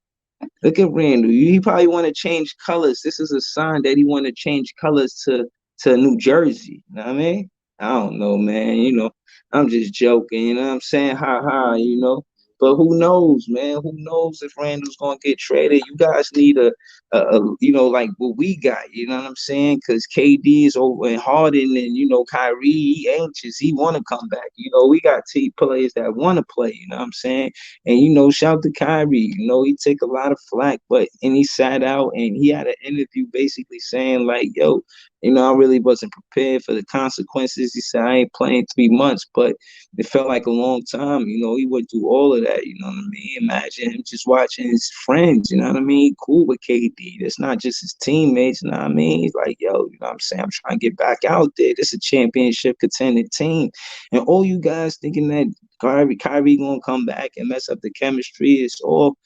[SPEAKER 2] Look at Randall. He probably want to change colors. This is a sign that he want to change colors to New Jersey. You know what I mean? I don't know, man. You know, I'm just joking. You know what I'm saying? Ha ha. You know. But who knows, man? Who knows if Randall's gonna get traded? You guys need you know, like what we got. You know what I'm saying? Because KD is over and Harden, and you know Kyrie, he anxious. He want to come back. You know, we got players that want to play. You know what I'm saying? And you know, shout to Kyrie. You know, he took a lot of flack, but he sat out and he had an interview basically saying like, "Yo, you know, I really wasn't prepared for the consequences." He said, "I ain't playing 3 months, but it felt like a long time." You know, he went through all of that. You know what I mean? Imagine him just watching his friends. You know what I mean? Cool with KD. That's not just his teammates. You know what I mean? He's like, "Yo, you know what I'm saying? I'm trying to get back out there. This is a championship contending team." And all you guys thinking that Kyrie gonna come back and mess up the chemistry, it's all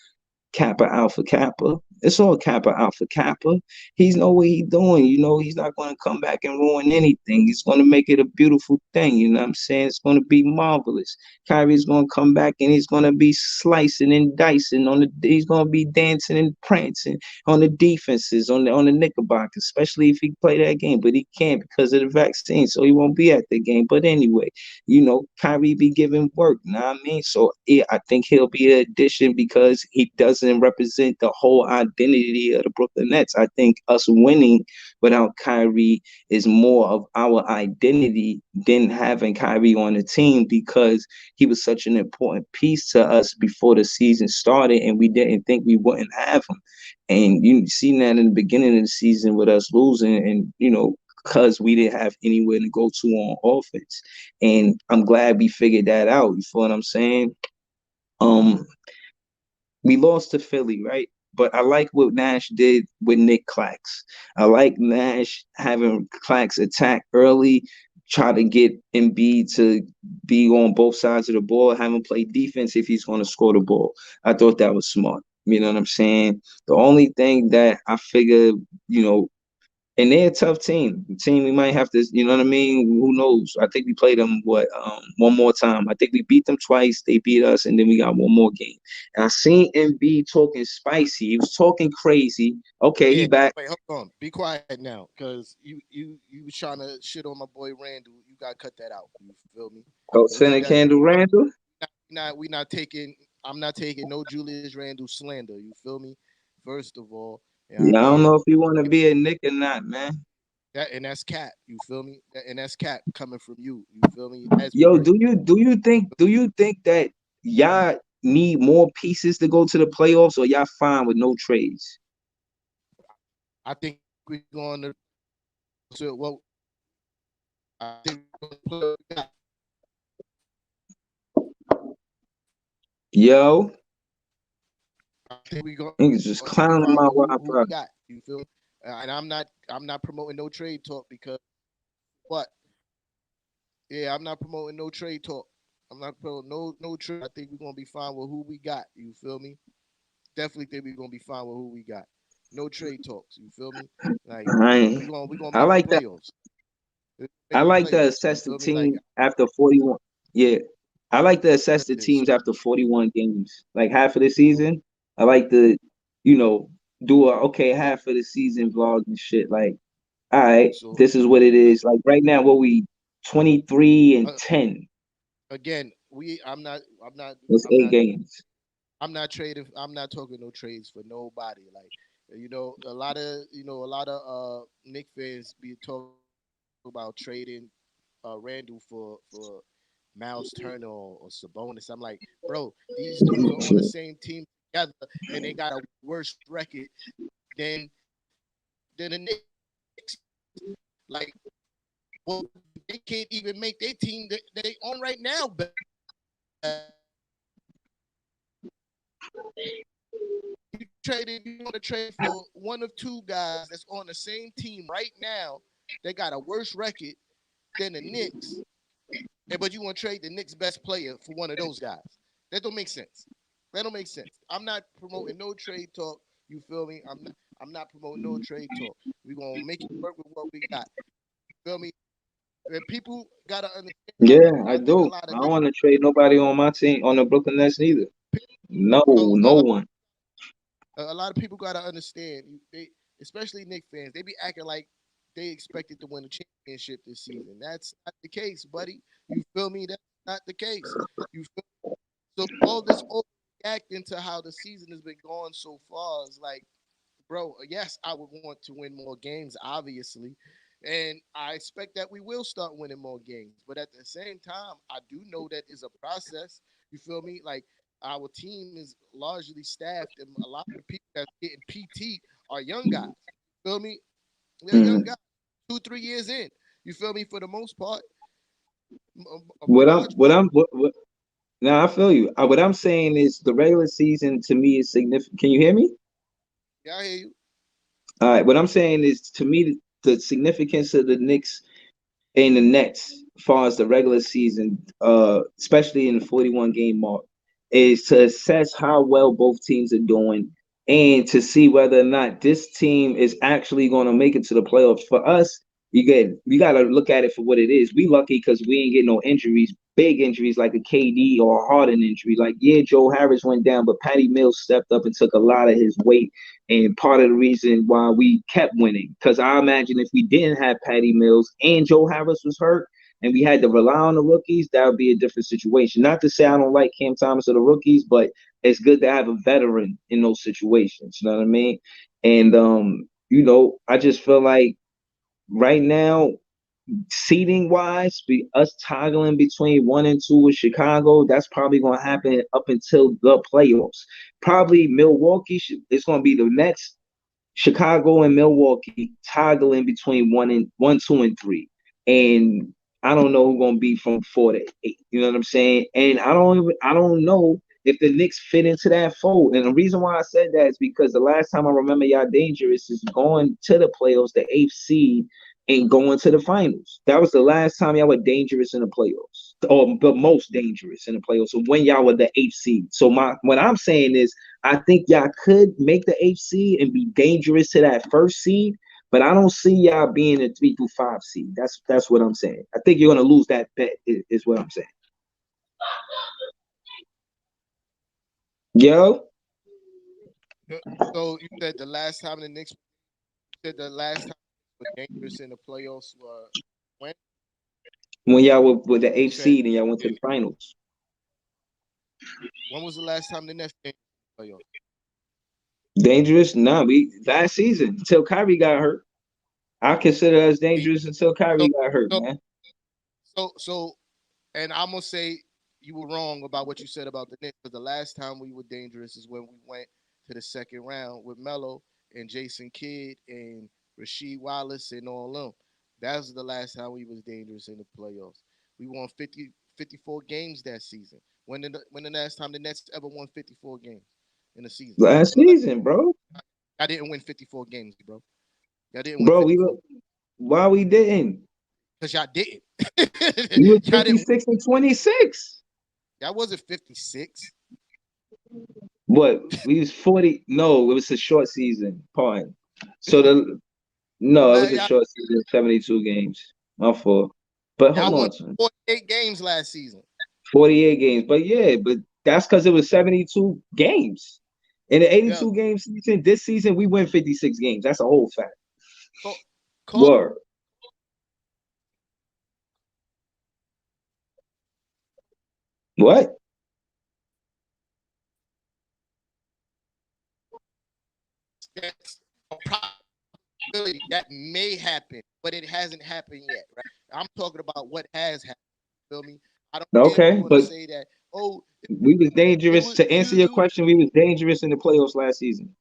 [SPEAKER 2] Kappa Alpha Kappa. It's all Kappa Alpha Kappa. He's know what he's doing. You know, he's not going to come back and ruin anything. He's going to make it a beautiful thing. You know what I'm saying? It's going to be marvelous. Kyrie's going to come back and he's going to be slicing and dicing he's going to be dancing and prancing on the defenses, on the Knickerbockers, especially if he play that game. But he can't because of the vaccine, so he won't be at the game. But anyway, you know, Kyrie be giving work. You know what I mean? So yeah, I think he'll be an addition because he doesn't represent the whole identity of the Brooklyn Nets. I think us winning without Kyrie is more of our identity than having Kyrie on the team because he was such an important piece to us before the season started and we didn't think we wouldn't have him. And you seen that in the beginning of the season with us losing and, you know, because we didn't have anywhere to go to on offense. And I'm glad we figured that out. You feel what I'm saying? We lost to Philly, right? But I like what Nash did with Nick Clax. I like Nash having Clax attack early, try to get Embiid to be on both sides of the ball, have him play defense if he's going to score the ball. I thought that was smart. You know what I'm saying? The only thing that I figured, you know, and they're a tough team. The team we might have to, you know what I mean? Who knows? I think we played them one more time. I think we beat them twice. They beat us, and then we got one more game. And I seen MB talking spicy. He was talking crazy. Okay,
[SPEAKER 1] Yeah,
[SPEAKER 2] he back.
[SPEAKER 1] wait, hold on. Be quiet now, cause you was trying to shit on my boy Randall. You gotta cut that out. You feel me?
[SPEAKER 2] Oh, Senator Candle Randall.
[SPEAKER 1] We not taking. I'm not taking no Julius Randall slander. You feel me? First of all, you know what I
[SPEAKER 2] Yeah, I don't
[SPEAKER 1] mean?
[SPEAKER 2] know if you want to be a Nick or not, man.
[SPEAKER 1] That's cap. You feel me? And that's cap coming from you. You feel me?
[SPEAKER 2] Yo, do you think that y'all need more pieces to go to the playoffs, or y'all fine with no trades?
[SPEAKER 1] I think we're going to. So well, I think
[SPEAKER 2] Yo,
[SPEAKER 1] we going.
[SPEAKER 2] niggas just clowning my
[SPEAKER 1] Who
[SPEAKER 2] Wi-Fi.
[SPEAKER 1] we got? You feel me? And I'm not promoting no trade talk because what? Yeah, I'm not promoting no trade talk. I'm not promoting no trade. I think we're gonna be fine with who we got. You feel me? Definitely think we're gonna be fine with who we got. No trade talks. You feel me? Like we gonna
[SPEAKER 2] I
[SPEAKER 1] make the
[SPEAKER 2] like that.
[SPEAKER 1] playoffs.
[SPEAKER 2] I
[SPEAKER 1] Make the
[SPEAKER 2] like to
[SPEAKER 1] playoffs. You
[SPEAKER 2] assess the
[SPEAKER 1] feel me? Like
[SPEAKER 2] team after 41. Yeah. I like to assess the
[SPEAKER 1] this.
[SPEAKER 2] teams after 41 games. Like half of the season. I like to, you know, do a okay half of the season vlog and shit. Like, all right,
[SPEAKER 1] So
[SPEAKER 2] this is what it is. Like right now, what we 23 and
[SPEAKER 1] uh,
[SPEAKER 2] 10.
[SPEAKER 1] again,
[SPEAKER 2] That's
[SPEAKER 1] I'm
[SPEAKER 2] 8
[SPEAKER 1] not
[SPEAKER 2] games.
[SPEAKER 1] I'm not trading. I'm not talking no trades for nobody. Like a lot of Nick fans be talking about trading Randall for Miles Turner or Sabonis. I'm like, bro, these dudes are on the same team together, and they got a worse record than the Knicks. Like, well, they can't even make their team that they on right now better. You want to trade for one of two guys that's on the same team right now. They got a worse record than the Knicks, but you want to trade the Knicks' best player for one of those guys. That don't make sense. That don't make sense. I'm not promoting no trade talk. You feel me? I'm not promoting no trade talk. We're gonna make it work with what we got. Feel me? And people gotta understand.
[SPEAKER 2] Yeah, I
[SPEAKER 1] I think a
[SPEAKER 2] do.
[SPEAKER 1] lot
[SPEAKER 2] I
[SPEAKER 1] of
[SPEAKER 2] don't
[SPEAKER 1] Knicks,
[SPEAKER 2] want to trade nobody on my team on the Brooklyn Nets neither. No,
[SPEAKER 1] so
[SPEAKER 2] no one.
[SPEAKER 1] a lot of people gotta understand. They, especially Knicks fans, they be acting like they expected to win a championship this season. That's not the case, buddy. You feel me? That's not the case. You feel so all this overreacting to how the season has been going so far is like, bro, yes, I would want to win more games, obviously. And I expect that we will start winning more games. But at the same time, I do know that is a process. You feel me? Like our team is largely staffed, and a lot of the people that's getting PT are young guys. You feel me? They're young
[SPEAKER 2] Mm.
[SPEAKER 1] guys, 2, 3 years in. You feel me? For the most part, a large
[SPEAKER 2] What I'm what Now I feel you. What I'm saying is the regular season to me is significant. Can you hear me?
[SPEAKER 1] yeah, I hear you.
[SPEAKER 2] All right. What I'm saying is to me the significance of the Knicks and the Nets, as far as the regular season, especially in the 41 game mark, is to assess how well both teams are doing and to see whether or not this team is actually going to make it to the playoffs. For us, you got to look at it for what it is. We lucky because we ain't getting no injuries, big injuries like a KD or a Harden injury. Like, yeah, Joe Harris went down, but Patty Mills stepped up and took a lot of his weight. And part of the reason why we kept winning, because I imagine if we didn't have Patty Mills and Joe Harris was hurt and we had to rely on the rookies, that would be a different situation. Not to say I don't like Cam Thomas or the rookies, but it's good to have a veteran in those situations. You know what I mean? And I just feel like right now, seating wise, us toggling between 1 and 2 with Chicago, that's probably going to happen up until the playoffs. Probably Milwaukee is going to be the next. Chicago and Milwaukee toggling between 1, 2, and 3, and I don't know who's gonna be from 4 to 8. You know what I'm saying? And I don't know if the Knicks fit into that fold. And the reason why I said that is because the last time I remember y'all dangerous is going to the playoffs, the 8th seed, and going to the finals. That was the last time y'all were dangerous in the playoffs, or the most dangerous in the playoffs. So when y'all were the 8th seed. So what I'm saying is I think y'all could make the 8th seed and be dangerous to that 1st seed, but I don't see y'all being a 3 through 5 seed. That's what I'm saying. I think you're gonna lose that bet, is what I'm saying. Yo,
[SPEAKER 1] So you said the last time the Knicks said the last time they were dangerous in the playoffs were when
[SPEAKER 2] when y'all were with the
[SPEAKER 1] you
[SPEAKER 2] eighth
[SPEAKER 1] said
[SPEAKER 2] seed and y'all went to the finals.
[SPEAKER 1] when was the last time the Nets came to the playoffs?
[SPEAKER 2] Dangerous? Nah, we last season until Kyrie got hurt. I consider us dangerous until Kyrie got hurt, man.
[SPEAKER 1] So, and I'm gonna say you were wrong about what you said about the Knicks, because the last time we were dangerous is when we went to the second round with Melo and Jason Kidd and Rasheed Wallace and all them. That was the last time we was dangerous in the playoffs. We won 54 games that season. When the last time the Nets ever won 54 games in a season?
[SPEAKER 2] Last season, bro.
[SPEAKER 1] I didn't win 54 games, bro. Y'all didn't win
[SPEAKER 2] bro,
[SPEAKER 1] 54.
[SPEAKER 2] Why we didn't?
[SPEAKER 1] Because y'all didn't.
[SPEAKER 2] We was 56 and 26.
[SPEAKER 1] Y'all wasn't 56.
[SPEAKER 2] What? We was 40. No, it was a short season. Pardon. So it was a short season, 72 games. My fault. But hold on,
[SPEAKER 1] son. 48 games last season.
[SPEAKER 2] 48 games. But that's because it was 72 games. In the 82 game season, this season we win 56 games. That's a whole fact. Word. What?
[SPEAKER 1] That's a possibility that may happen, but it hasn't happened yet, right? I'm talking about what has happened. Feel me? I don't want to say that. Oh,
[SPEAKER 2] we was dangerous. To answer your question, we was dangerous in the playoffs last season.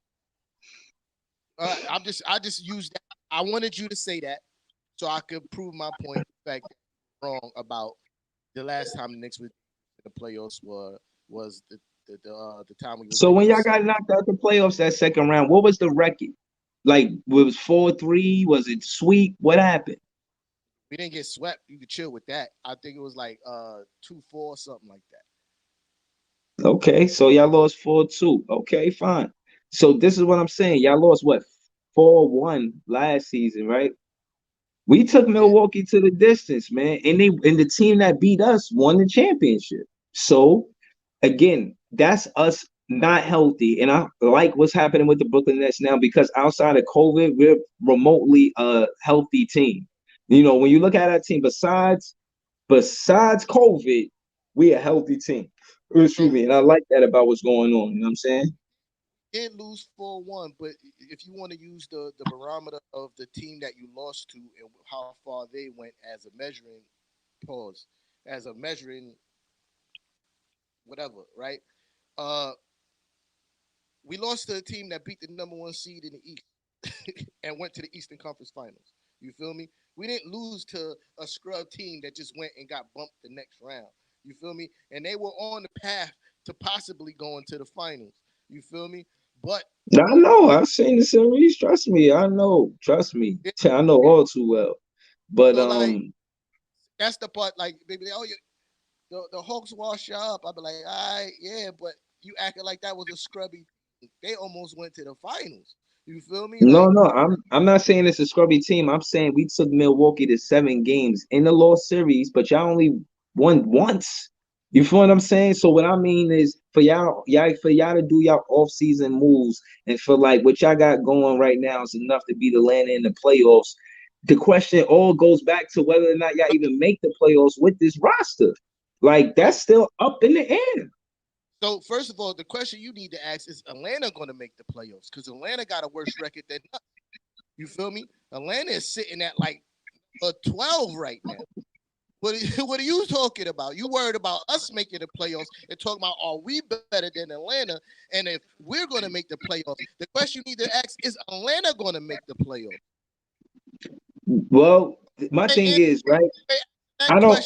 [SPEAKER 1] I just used that. I wanted you to say that so I could prove my point. In fact, wrong about the last time the Knicks were in the playoffs was the time we.
[SPEAKER 2] So when y'all got knocked out the playoffs that second round, what was the record? Like, it was 4-3? Was it sweep? What happened?
[SPEAKER 1] We didn't get swept. You could chill with that. I think it was like 2-4, something like that.
[SPEAKER 2] Okay, so y'all lost 4-2. Okay, fine. So this is what I'm saying. Y'all lost what, 4-1 last season, right? We took Milwaukee to the distance, man, and the team that beat us won the championship. So again, that's us not healthy, and I like what's happening with the Brooklyn Nets now, because outside of COVID, we're remotely a healthy team. You know, when you look at our team, besides COVID, we're a healthy team. Excuse me, and I like that about what's going on. You know what I'm saying?
[SPEAKER 1] Did lose 4-1, but if you want to use the barometer of the team that you lost to and how far they went as a measuring whatever, right? We lost to a team that beat the number 1 seed in the East and went to the Eastern Conference Finals. You feel me? We didn't lose to a scrub team that just went and got bumped the next round. You feel me? And they were on the path to possibly going to the finals. You feel me? But
[SPEAKER 2] I know. I've seen the series. Trust me. I know. Trust me. I know all too well. But
[SPEAKER 1] so, like, that's the part. Like, baby, the Hawks wash you up. I'd be like, all right, yeah, but you acting like that was a scrubby. They almost went to the finals. You feel me?
[SPEAKER 2] No, I'm not saying it's a scrubby team. I'm saying we took Milwaukee to 7 games in the lost series, but y'all only won once. You feel what I'm saying? So what I mean is for y'all to do y'all off-season moves and for like what y'all got going right now is enough to beat Atlanta in the playoffs. The question all goes back to whether or not y'all even make the playoffs with this roster. Like, that's still up in the air.
[SPEAKER 1] So first of all, the question you need to ask is Atlanta going to make the playoffs? Because Atlanta got a worse record than us. You feel me? Atlanta is sitting at like a 12 right now. What are you talking about? You worried about us making the playoffs and talking about are we better than Atlanta? And if we're going to make the playoffs, the question you need to ask is Atlanta going to make the playoffs?
[SPEAKER 2] Well, my thing is, right? I don't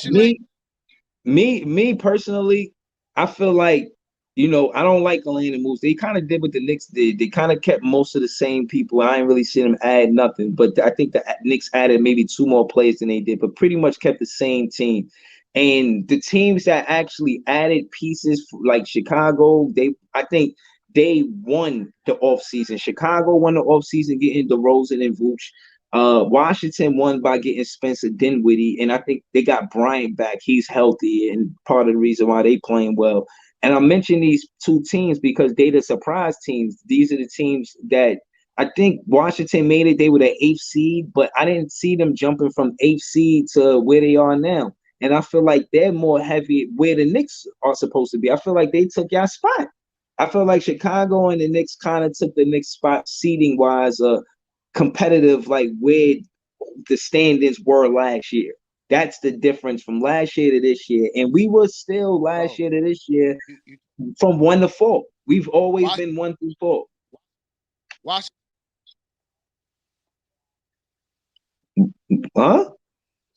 [SPEAKER 2] me personally, I feel like, you know, I don't like Atlanta moves. They kind of did what the Knicks did. They kind of kept most of the same people. I ain't really seen them add nothing, but I think the Knicks added maybe 2 more players than they did, but pretty much kept the same team. And the teams that actually added pieces, like Chicago, I think they won the offseason. Chicago won the offseason getting DeRozan and Vooch. Washington won by getting Spencer Dinwiddie, and I think they got Bryant back. He's healthy, and part of the reason why they playing well. And I mention these 2 teams because they the surprise teams. These are the teams that I think Washington made it. They were the 8th seed, but I didn't see them jumping from 8th seed to where they are now. And I feel like they're more heavy where the Knicks are supposed to be. I feel like they took your spot. I feel like Chicago and the Knicks kind of took the Knicks spot seeding wise, competitive, like where the standings were last year. That's the difference from last year to this year. And we were still last year to this year from 1 to 4. We've always been 1 through 4.
[SPEAKER 1] Watch.
[SPEAKER 2] Huh?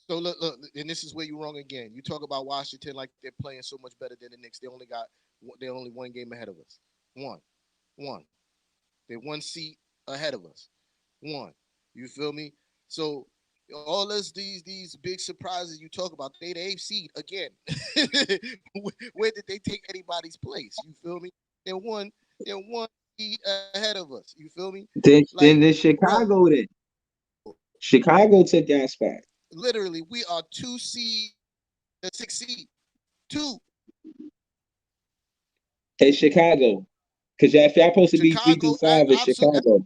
[SPEAKER 1] So look, and this is where you're wrong again. You talk about Washington like they're playing so much better than the Knicks. They're only one game ahead of us. One. They're 1 seat ahead of us. 1. You feel me? So all these big surprises you talk about, they the 8th seed again. Where did they take anybody's place? You feel me? They're one seed ahead of us. You feel me?
[SPEAKER 2] Then Chicago bro, then. Chicago took that spot.
[SPEAKER 1] Literally, we are 2 seed, 6 seed. 2.
[SPEAKER 2] It's Chicago. Because if y'all supposed to be 3 through 5, it's Chicago.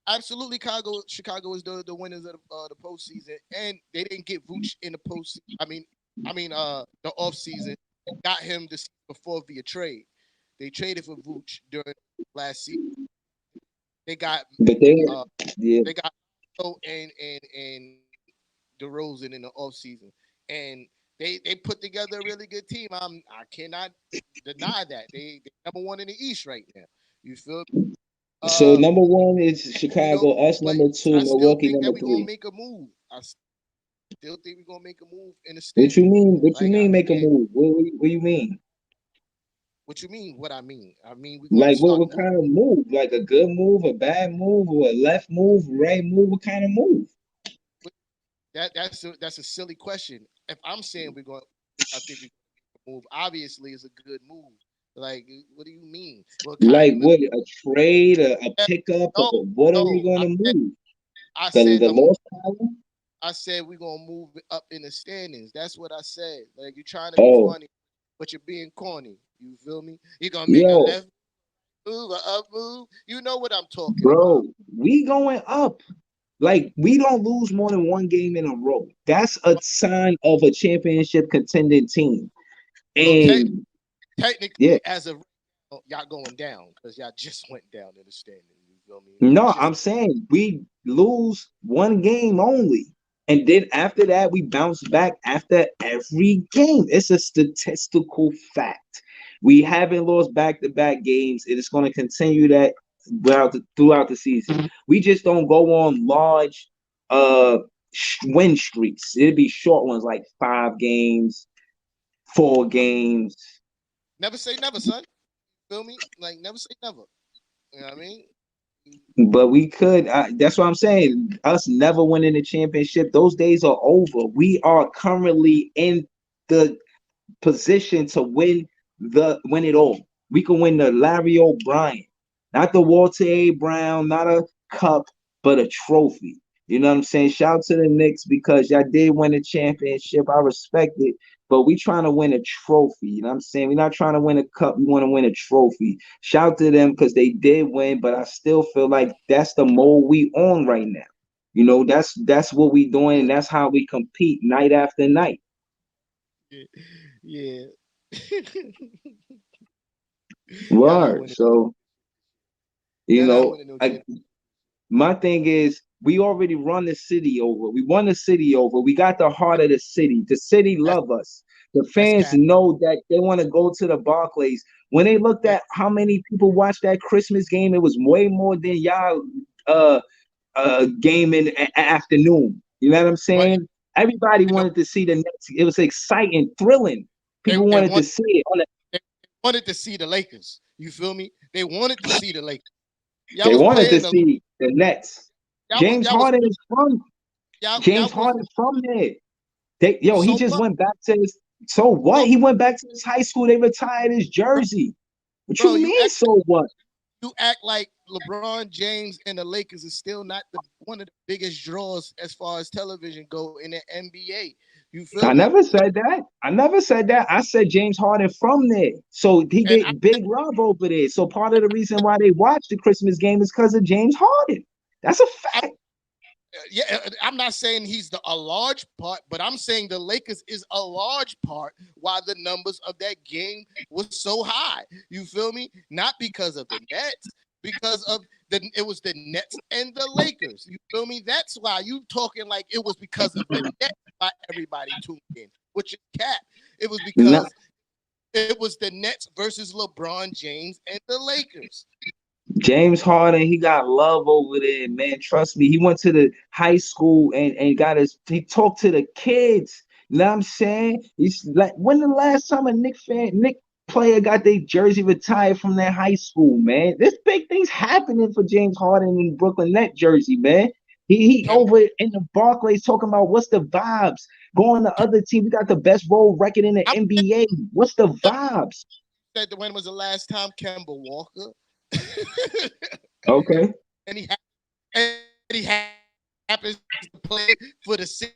[SPEAKER 1] Absolutely, Chicago is the winners of the postseason, and they didn't get Vooch in the postseason. I mean, the offseason got him before via trade. They traded for Vooch during last season. They got, they got and DeRozan in the offseason, and they put together a really good team. I cannot deny that they number 1 in the East right now. You feel me?
[SPEAKER 2] So number 1 is Chicago. Us number 2, Milwaukee number 3.
[SPEAKER 1] We're gonna make a move. I still think we're gonna make a move in the
[SPEAKER 2] standings. What you mean? What you mean make a move? What do you mean?
[SPEAKER 1] What you mean? What I mean? I mean we
[SPEAKER 2] like what kind of move? Like a good move, a bad move, or a left move, right move? What kind of move?
[SPEAKER 1] That's a silly question. If I'm saying I think we move. Obviously, it's a good move. Like, what do you mean?
[SPEAKER 2] What a trade, a pickup? What are we going to move?
[SPEAKER 1] I said
[SPEAKER 2] the lost power.
[SPEAKER 1] I said we're gonna move up in the standings. That's what I said. Like you're trying to be funny, but you're being corny. You feel me? You're gonna make a left move, an up move. You know what I'm talking about.
[SPEAKER 2] Bro, we going up. Like, we don't lose more than 1 game in a row. That's a sign of a championship contending team. And
[SPEAKER 1] technically, as a y'all going down because y'all just went down in the standing. You feel me?
[SPEAKER 2] No, I'm saying we lose 1 game only. And then after that, we bounce back after every game. It's a statistical fact. We haven't lost back-to-back games. It is going to continue that throughout the season. We just don't go on large win streaks. It'd be short ones like 5 games, 4 games.
[SPEAKER 1] Never say never, son. Feel me? Like never say never. You know what I mean?
[SPEAKER 2] But we could. That's what I'm saying. Us never winning the championship, those days are over. We are currently in the position to win it all. We can win the Larry O'Brien, not the Walter A. Brown, not a cup, but a trophy. You know what I'm saying? Shout out to the Knicks because y'all did win a championship. I respect it. But we trying to win a trophy. You know what I'm saying? We're not trying to win a cup. We want to win a trophy. Shout out to them because they did win, but I still feel like that's the mode we on right now. You know, that's what we doing, and that's how we compete night after night.
[SPEAKER 1] Yeah.
[SPEAKER 2] Word. So, you know, my thing is, we already run the city over. We won the city over. We got the heart of the city. The city love us. The fans know that they want to go to the Barclays. When they looked at how many people watched that Christmas game, it was way more than y'all game in afternoon. You know what I'm saying? Everybody wanted to see the Nets. It was exciting, thrilling. People wanted to see it.
[SPEAKER 1] They wanted to see the Lakers. You feel me? They wanted to see the Lakers.
[SPEAKER 2] They wanted to see the Nets. James Harden is from there. He just went back to his. So what? He went back to his high school. They retired his jersey. What you mean? So what?
[SPEAKER 1] You act like LeBron James and the Lakers is still not one of the biggest draws as far as television go in the NBA. You feel me?
[SPEAKER 2] I never said that. I said James Harden from there. So he get big love over there. So part of the reason why they watch the Christmas game is because of James Harden. That's a fact.
[SPEAKER 1] I'm not saying he's a large part, but I'm saying the Lakers is a large part why the numbers of that game was so high. You feel me? Not because of the Nets, because of it was the Nets and the Lakers. You feel me? That's why you talking like it was because of the Nets why everybody tuned in, which is cap. It was because it was the Nets versus LeBron James and the Lakers.
[SPEAKER 2] James Harden, he got love over there, man. Trust me. He went to the high school and he talked to the kids. You know what I'm saying? He's like, when the last time a Nick player got their jersey retired from their high school, man? This big thing's happening for James Harden in Brooklyn Net jersey, man. He over in the Barclays talking about what's the vibes. Going to other team, we got the best road record in the NBA. What's the vibes?
[SPEAKER 1] Said when was the last time Kemba Walker?
[SPEAKER 2] Okay.
[SPEAKER 1] And he happens to play for the city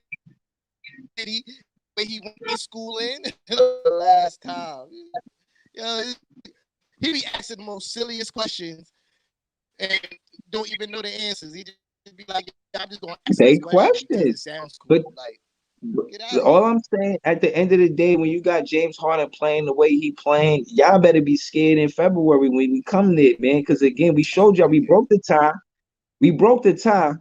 [SPEAKER 1] where he went to school in the last time. He be asking the most silliest questions and don't even know the answers. He just be like, I'm just gonna ask
[SPEAKER 2] they
[SPEAKER 1] questions because it sounds cool.
[SPEAKER 2] But all I'm saying, at the end of the day, when you got James Harden playing the way he playing, y'all better be scared in February when we come there, man. Because again, we showed y'all we broke the tie. We broke the tie.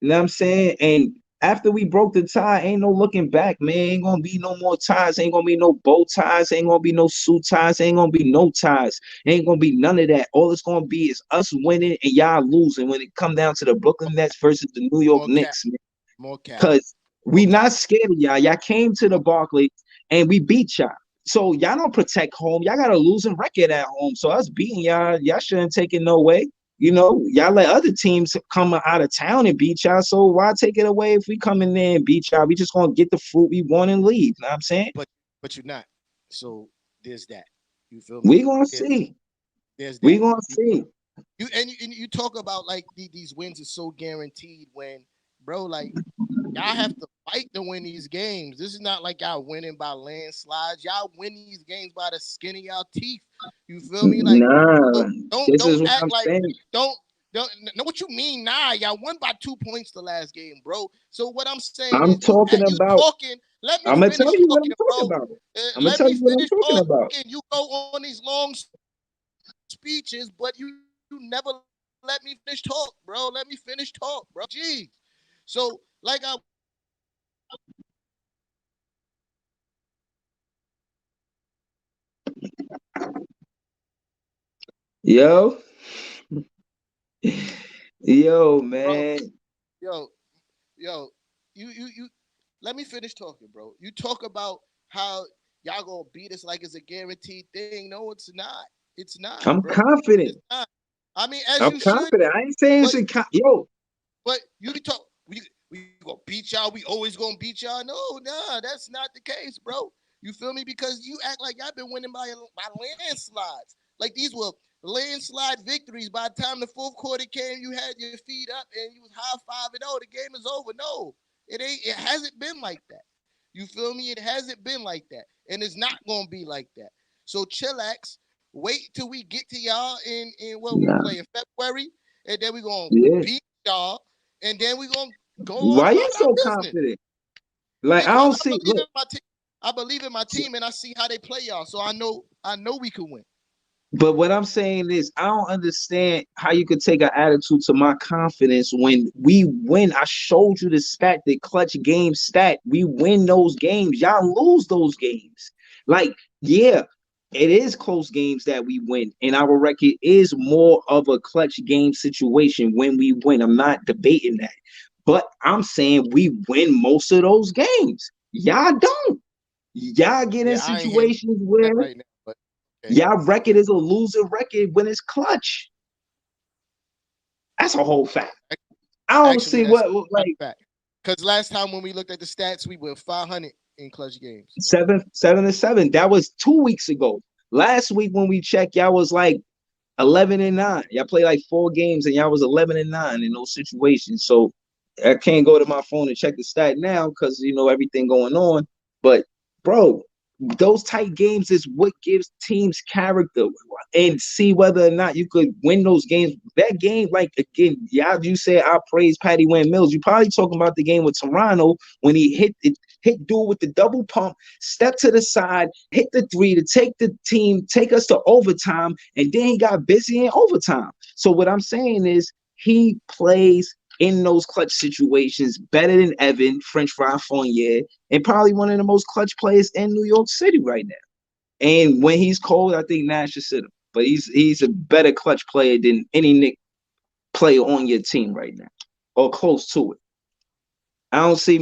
[SPEAKER 2] You know what I'm saying? And after we broke the tie, ain't no looking back, man. Ain't gonna be no more ties. Ain't gonna be no bow ties. Ain't gonna be no suit ties. Ain't gonna be no ties. Ain't gonna be none of that. All it's gonna be is us winning and y'all losing when it come down to the Brooklyn Nets versus the New York Knicks, man.
[SPEAKER 1] More cap.
[SPEAKER 2] Because we not scared of y'all. Y'all came to the Barclays and we beat y'all. So y'all don't protect home. Y'all got a losing record at home. So us beating y'all shouldn't take it no way. You know, y'all let other teams come out of town and beat y'all. So why take it away if we come in there and beat y'all? We just gonna get the fruit we want and leave. You know what I'm saying?
[SPEAKER 1] But you're not. So there's that. You feel me?
[SPEAKER 2] We gonna see.
[SPEAKER 1] There's that.
[SPEAKER 2] We gonna see.
[SPEAKER 1] You talk about like these wins are so guaranteed when, bro, like y'all have to fight to win these games. This is not like y'all winning by landslides. Y'all win these games by the skin of y'all teeth. You feel me? Like, don't act like saying. Don't know what you mean. Nah, y'all won by 2 points the last game, bro. So what I'm saying
[SPEAKER 2] I'm
[SPEAKER 1] is,
[SPEAKER 2] talking about.
[SPEAKER 1] Let me
[SPEAKER 2] I'm gonna
[SPEAKER 1] finish
[SPEAKER 2] tell you what
[SPEAKER 1] talking,
[SPEAKER 2] I'm talking
[SPEAKER 1] bro.
[SPEAKER 2] about. I'm gonna tell you what I'm talking about.
[SPEAKER 1] You go on these long speeches, but you never let me finish talk, bro. Let me finish talk, bro. Jeez. So like
[SPEAKER 2] Yo, man.
[SPEAKER 1] Bro, yo, you. Let me finish talking, bro. You talk about how y'all gonna beat us like it's a guaranteed thing. No, it's not. It's not.
[SPEAKER 2] I'm
[SPEAKER 1] bro.
[SPEAKER 2] confident.
[SPEAKER 1] It's not. I mean, as
[SPEAKER 2] I'm
[SPEAKER 1] you
[SPEAKER 2] confident.
[SPEAKER 1] should.
[SPEAKER 2] I ain't saying it's
[SPEAKER 1] But you can talk. We gonna beat y'all. We always gonna beat y'all. No, nah, that's not the case, bro. You feel me? Because you act like y'all been winning by landslides. Like these were landslide victories. By the time the fourth quarter came, you had your feet up and you was high five and the game is over. No, it ain't. It hasn't been like that. You feel me? It hasn't been like that, and it's not gonna be like that. So chillax. Wait till we get to y'all in what we play in February, and then we gonna beat y'all, and then we gonna go on.
[SPEAKER 2] Why you so confident? Like
[SPEAKER 1] because
[SPEAKER 2] I don't see.
[SPEAKER 1] I believe in my team, and I see how they play y'all. So I know we can win.
[SPEAKER 2] But what I'm saying is, I don't understand how you could take an attitude to my confidence when we win. I showed you the stat, the clutch game stat. We win those games. Y'all lose those games. Like, yeah, it is close games that we win, and our record is more of a clutch game situation when we win. I'm not debating that. But I'm saying we win most of those games. Y'all don't. Y'all get in situations where
[SPEAKER 1] right now, but
[SPEAKER 2] okay. Y'all record is a loser record when it's clutch. That's a whole fact. I don't see what like
[SPEAKER 1] because last time when we looked at the stats, we were 500 in clutch games.
[SPEAKER 2] 7-7. That was 2 weeks ago. Last week when we checked, y'all was like 11-9. Y'all played like 4 games and y'all was 11-9 in those situations. So I can't go to my phone and check the stat now because you know everything going on. But bro, those tight games is what gives teams character, and see whether or not you could win those games. That game, like again, y'all, you say I praise Patty Wynn Mills. You probably talking about the game with Toronto when he hit dude with the double pump, step to the side, hit the three to take us to overtime, and then he got busy in overtime. So what I'm saying is he plays in those clutch situations better than Evan, French Fry Fournier, and probably one of the most clutch players in New York City right now. And when he's cold, I think Nash should sit him. But he's a better clutch player than any Nick player on your team right now, or close to it. I don't see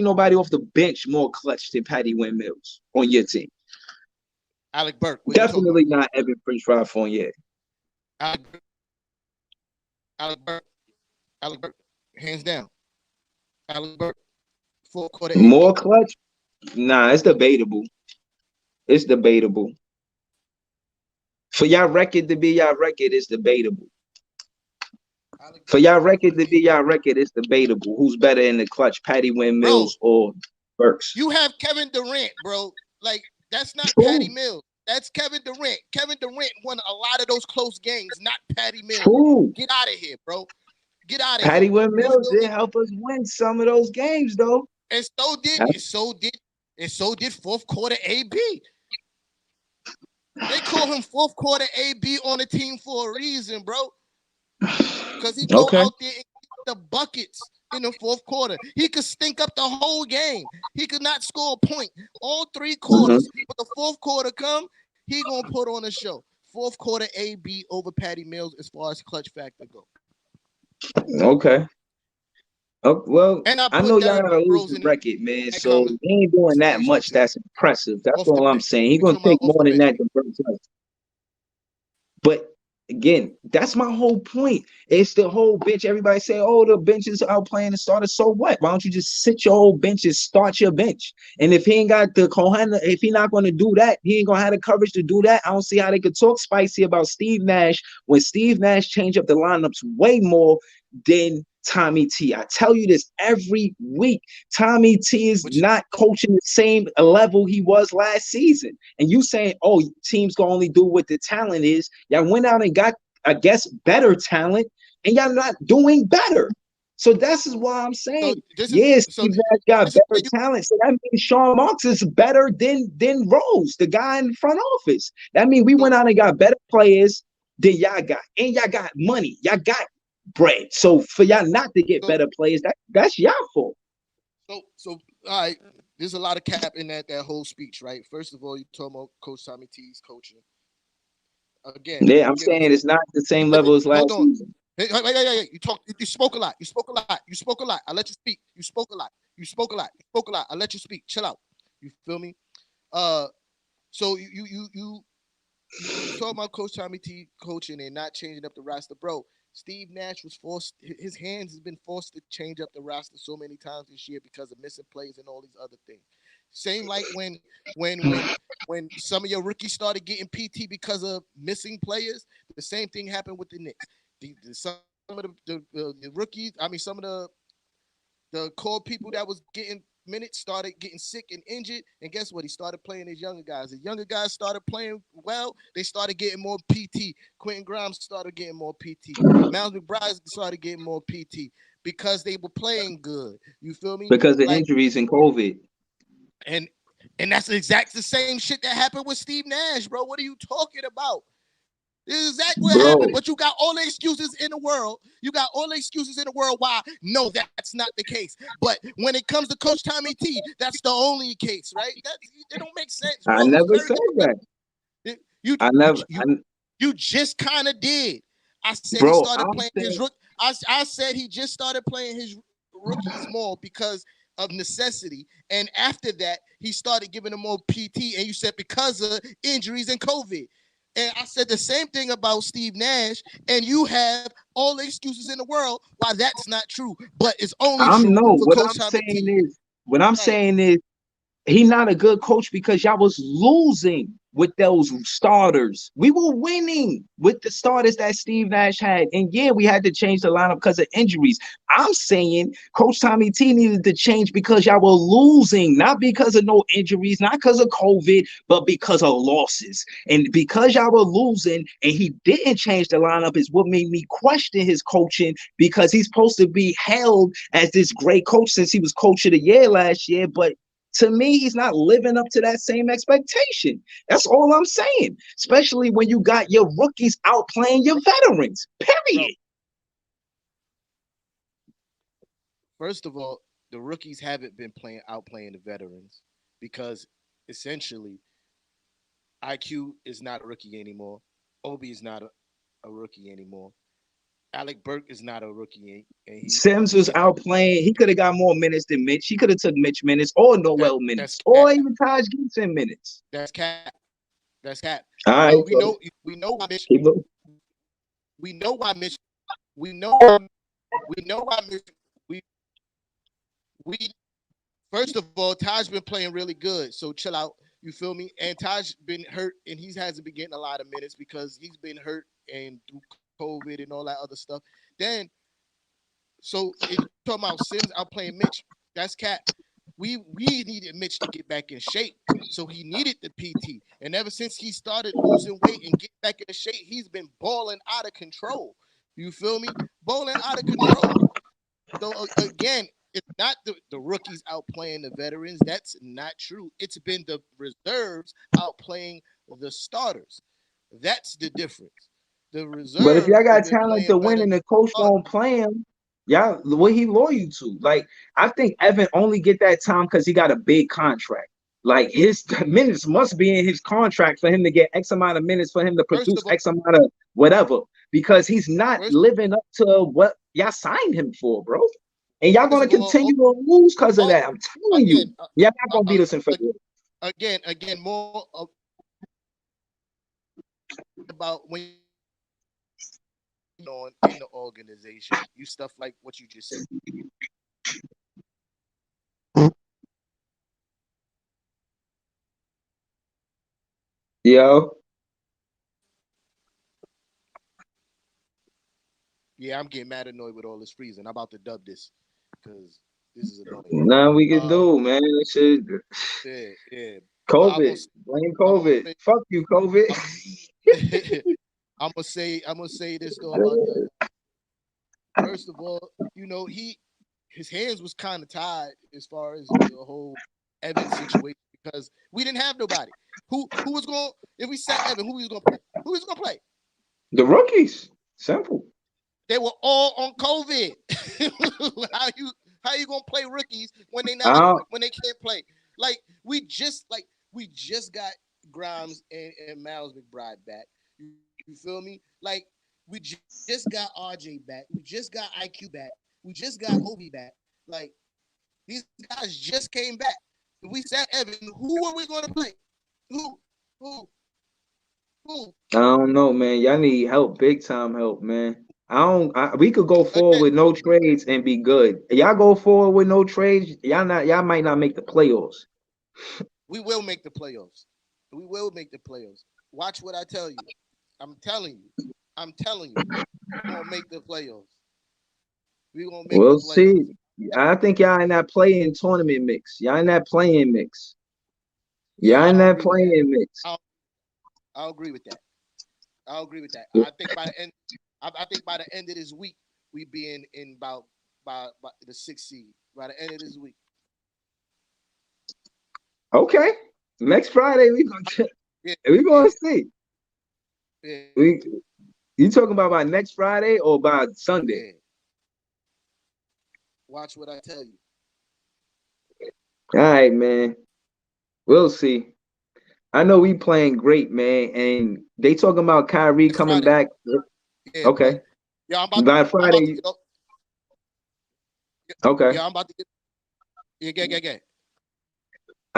[SPEAKER 2] nobody off the bench more clutch than Patty Wynn Mills on your team.
[SPEAKER 1] Alec Burke.
[SPEAKER 2] Definitely not Evan French Fry Fournier.
[SPEAKER 1] Alec Burke. Hands down. Alec Burke. Fourth quarter.
[SPEAKER 2] More clutch? Nah, it's debatable. It's debatable. For y'all record to be y'all record, it's debatable. For y'all record to be y'all record, it's debatable. Who's better in the clutch, Patty Wynn Mills or Burks?
[SPEAKER 1] You have Kevin Durant, bro. Like, that's not
[SPEAKER 2] True.
[SPEAKER 1] Patty Mills. That's Kevin Durant. Kevin Durant won a lot of those close games, not Patty Mills.
[SPEAKER 2] True.
[SPEAKER 1] Get out of here, bro. Get out of here.
[SPEAKER 2] Patty Wynn Mills did help us win some of those games, though.
[SPEAKER 1] And so did fourth quarter AB. They call him fourth quarter AB on the team for a reason, bro. Because he go out there and get the buckets in the fourth quarter. He could stink up the whole game. He could not score a point all 3 quarters. But the fourth quarter come, he gonna put on a show. Fourth quarter AB over Patty Mills as far as clutch factor go.
[SPEAKER 2] Okay. Oh, well, I know y'all gotta lose the record, man. So he ain't doing that much. That's impressive. That's all I'm saying. He's gonna take more than that to break us. But again, that's my whole point. It's the whole bench. Everybody say, "Oh, the bench is out playing the starters." So what? Why don't you just sit your whole bench and start your bench? And if he ain't got the cojones, if he not gonna do that, he ain't gonna have the courage to do that. I don't see how they could talk spicy about Steve Nash when Steve Nash changed up the lineups way more than Tommy T. I tell you this every week. Tommy T is not coaching the same level he was last season. And you saying, oh, teams can only do what the talent is. Y'all went out and got, I guess, better talent, and y'all not doing better. So this is why I'm saying, Steve Nash got better talent. So that means Sean Marks is better than Rose, the guy in the front office. That means we went out and got better players than y'all got. And y'all got money. Y'all got bread. So for y'all not to get better players, that's y'all fault.
[SPEAKER 1] So all right, there's a lot of cap in that whole speech, right? First of all, you talking about Coach Tommy T's coaching. Again,
[SPEAKER 2] yeah, I'm saying it's not the same level as last season.
[SPEAKER 1] Hey, you spoke a lot. I let you speak. You spoke a lot. I let you speak. Chill out. You feel me? So you talking about Coach Tommy T coaching and not changing up the roster, bro. Steve Nash was forced, his hands has been forced to change up the roster so many times this year because of missing plays and all these other things. Same like when some of your rookies started getting PT because of missing players, the same thing happened with the Knicks. Some of the rookies, some of the core people that was getting minutes started getting sick and injured, and guess what? He started playing his younger guys. The younger guys started playing well. They started getting more PT. Quentin Grimes started getting more PT. Miles McBride started getting more PT because they were playing good. You feel me?
[SPEAKER 2] Because of injuries and COVID.
[SPEAKER 1] And that's exactly the same shit that happened with Steve Nash, bro. What are you talking about? This is exactly what happened, but you got all the excuses in the world. Why? No, that's not the case. But when it comes to Coach Tommy T, that's the only case, right? It don't make sense, bro.
[SPEAKER 2] I never said that.
[SPEAKER 1] You just kind of did. I said
[SPEAKER 2] bro,
[SPEAKER 1] he started playing his rookie. I said he just started playing his rookies more because of necessity. And after that, he started giving them more PT. And you said because of injuries and COVID. And I said the same thing about Steve Nash, and you have all the excuses in the world why that's not true. But it's only true for Coach Tommy T.
[SPEAKER 2] What I'm saying is he's not a good coach because y'all was losing. with those starters. We were winning with the starters that Steve Nash had. And yeah, we had to change the lineup because of injuries. I'm saying Coach Tommy T needed to change because y'all were losing, not because of no injuries, not because of COVID, but because of losses. And because y'all were losing and he didn't change the lineup is what made me question his coaching, because he's supposed to be held as this great coach since he was coach of the year last year. But to me, he's not living up to that same expectation. That's all I'm saying. Especially when you got your rookies outplaying your veterans. Period.
[SPEAKER 1] First of all, the rookies haven't been outplaying the veterans because essentially IQ is not a rookie anymore. Obi is not a rookie anymore. Alec Burke is not a rookie. And
[SPEAKER 2] Sims was outplaying. He could have got more minutes than Mitch. He could have took Mitch minutes or Noel minutes or even Taj Gibson minutes.
[SPEAKER 1] That's cap. That's cap.
[SPEAKER 2] All right,
[SPEAKER 1] we know why Mitch. We know why Mitch. We know why Mitch. We first of all, Taj been playing really good. So chill out. You feel me? And Taj been hurt and he hasn't been getting a lot of minutes because he's been hurt and through COVID and all that other stuff. Then, so if you're talking about Sims outplaying Mitch, that's cat. We needed Mitch to get back in shape. So he needed the PT. And ever since he started losing weight and get back in shape, he's been balling out of control. You feel me? Balling out of control. So again, it's not the rookies outplaying the veterans. That's not true. It's been the reserves outplaying the starters. That's the difference. The reserves.
[SPEAKER 2] But if y'all got talent to win and the coach won't play him, y'all, what he loyal to? Like, I think Evan only get that time because he got a big contract. Like, his minutes must be in his contract for him to get X amount of minutes for him to produce X amount of whatever, because he's not living up to what y'all signed him for, bro. And y'all going to continue to lose because of that. I'm telling you. Y'all not going to beat us in February.
[SPEAKER 1] Again, more about when on in the organization, you stuff like what you just said.
[SPEAKER 2] Yo.
[SPEAKER 1] Yeah, I'm getting mad annoyed with all this freezing. I'm about to dub this because this is annoying.
[SPEAKER 2] Nothing we can do, man. Shit.
[SPEAKER 1] Yeah.
[SPEAKER 2] COVID. Blame COVID. Fuck you, COVID.
[SPEAKER 1] I'm gonna say this though about that. First of all, you know, his hands was kind of tied as far as the whole Evan situation because we didn't have nobody. Who was going, if we sat Evan, who was gonna play? Who was gonna play?
[SPEAKER 2] The rookies. Simple.
[SPEAKER 1] They were all on COVID. how you gonna play rookies when they can't play? Like we just got Grimes and Miles McBride back. You feel me? Like we just got RJ back. We just got IQ back. We just got Obi back. Like these guys just came back. If we sat Evan, who are we gonna play? Who?
[SPEAKER 2] I don't know, man. Y'all need help, big time help, man. We could go forward with no trades and be good. Y'all go forward with no trades, y'all might not make the playoffs.
[SPEAKER 1] We will make the playoffs. We will make the playoffs. Watch what I tell you. I'm telling you. We're gonna make the playoffs. We're gonna make
[SPEAKER 2] We'll
[SPEAKER 1] the playoffs.
[SPEAKER 2] See. I think y'all in that playing tournament mix. Y'all in that playing mix. Y'all in that playing mix.
[SPEAKER 1] I'll agree with that. I think by the end of this week, we be in about by the 6th seed. By the end of this week.
[SPEAKER 2] Okay. Next Friday we gonna see. Yeah. You talking about by next Friday or by Sunday?
[SPEAKER 1] Yeah. Watch what I tell you.
[SPEAKER 2] All right, man. We'll see. I know we playing great, man, and they talking about Kyrie coming back.
[SPEAKER 1] Yeah,
[SPEAKER 2] okay.
[SPEAKER 1] Yeah, I'm about
[SPEAKER 2] by Friday.
[SPEAKER 1] Okay. Yeah, I'm about to get. Yeah.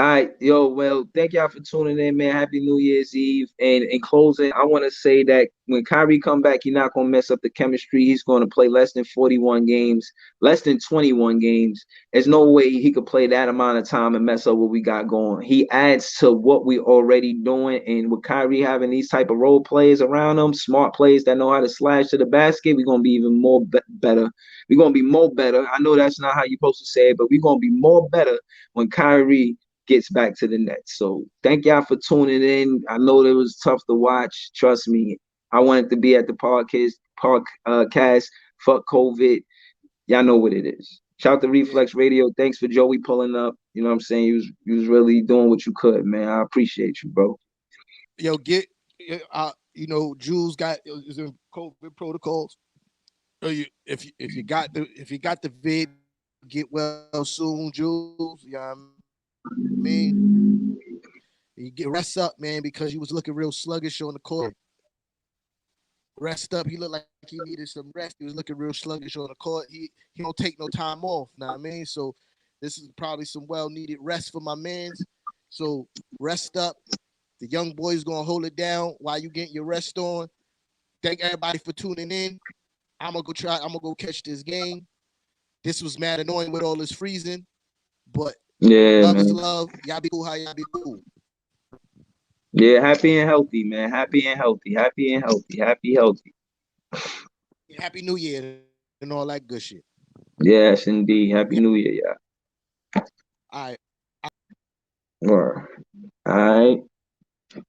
[SPEAKER 2] All right, yo, well, thank y'all for tuning in, man. Happy New Year's Eve. And in closing, I want to say that when Kyrie come back, he's not going to mess up the chemistry. He's going to play less than 41 games, less than 21 games. There's no way he could play that amount of time and mess up what we got going. He adds to what we already doing. And with Kyrie having these type of role players around him, smart players that know how to slash to the basket, we're going to be even more better. We're going to be more better. I know that's not how you're supposed to say it, but we're going to be more better when Kyrie gets back to the Nets. So thank y'all for tuning in. I know it was tough to watch. Trust me, I wanted to be at the podcast. Fuck COVID. Y'all know what it is. Shout out to Reflex Radio. Thanks for Joey pulling up. You know what I'm saying? You was really doing what you could, man. I appreciate you, bro.
[SPEAKER 1] Yo, Jules is in COVID protocols. So if you got the vid, get well soon, Jules. You know what I mean? You get rest up, man, because he was looking real sluggish on the court. Rest up. He looked like he needed some rest. He was looking real sluggish on the court. He don't take no time off. Know what I mean? So this is probably some well-needed rest for my mans. So rest up. The young boy's gonna hold it down while you get your rest on. Thank everybody for tuning in. I'm gonna go catch this game. This was mad annoying with all this freezing, but
[SPEAKER 2] yeah,
[SPEAKER 1] love
[SPEAKER 2] man.
[SPEAKER 1] is love. Y'all be cool. How y'all be cool?
[SPEAKER 2] Yeah, happy and healthy, man. Happy and healthy. Happy and healthy. Happy, healthy.
[SPEAKER 1] Happy New Year and all that good shit.
[SPEAKER 2] Yes, indeed. Happy New Year, y'all.
[SPEAKER 1] All right.
[SPEAKER 2] All right.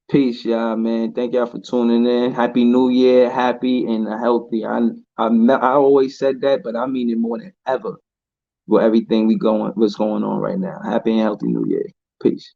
[SPEAKER 2] Peace, y'all, man. Thank y'all for tuning in. Happy New Year, happy and healthy. I always said that, but I mean it more than ever with everything what's going on right now. Happy and healthy New Year. Peace.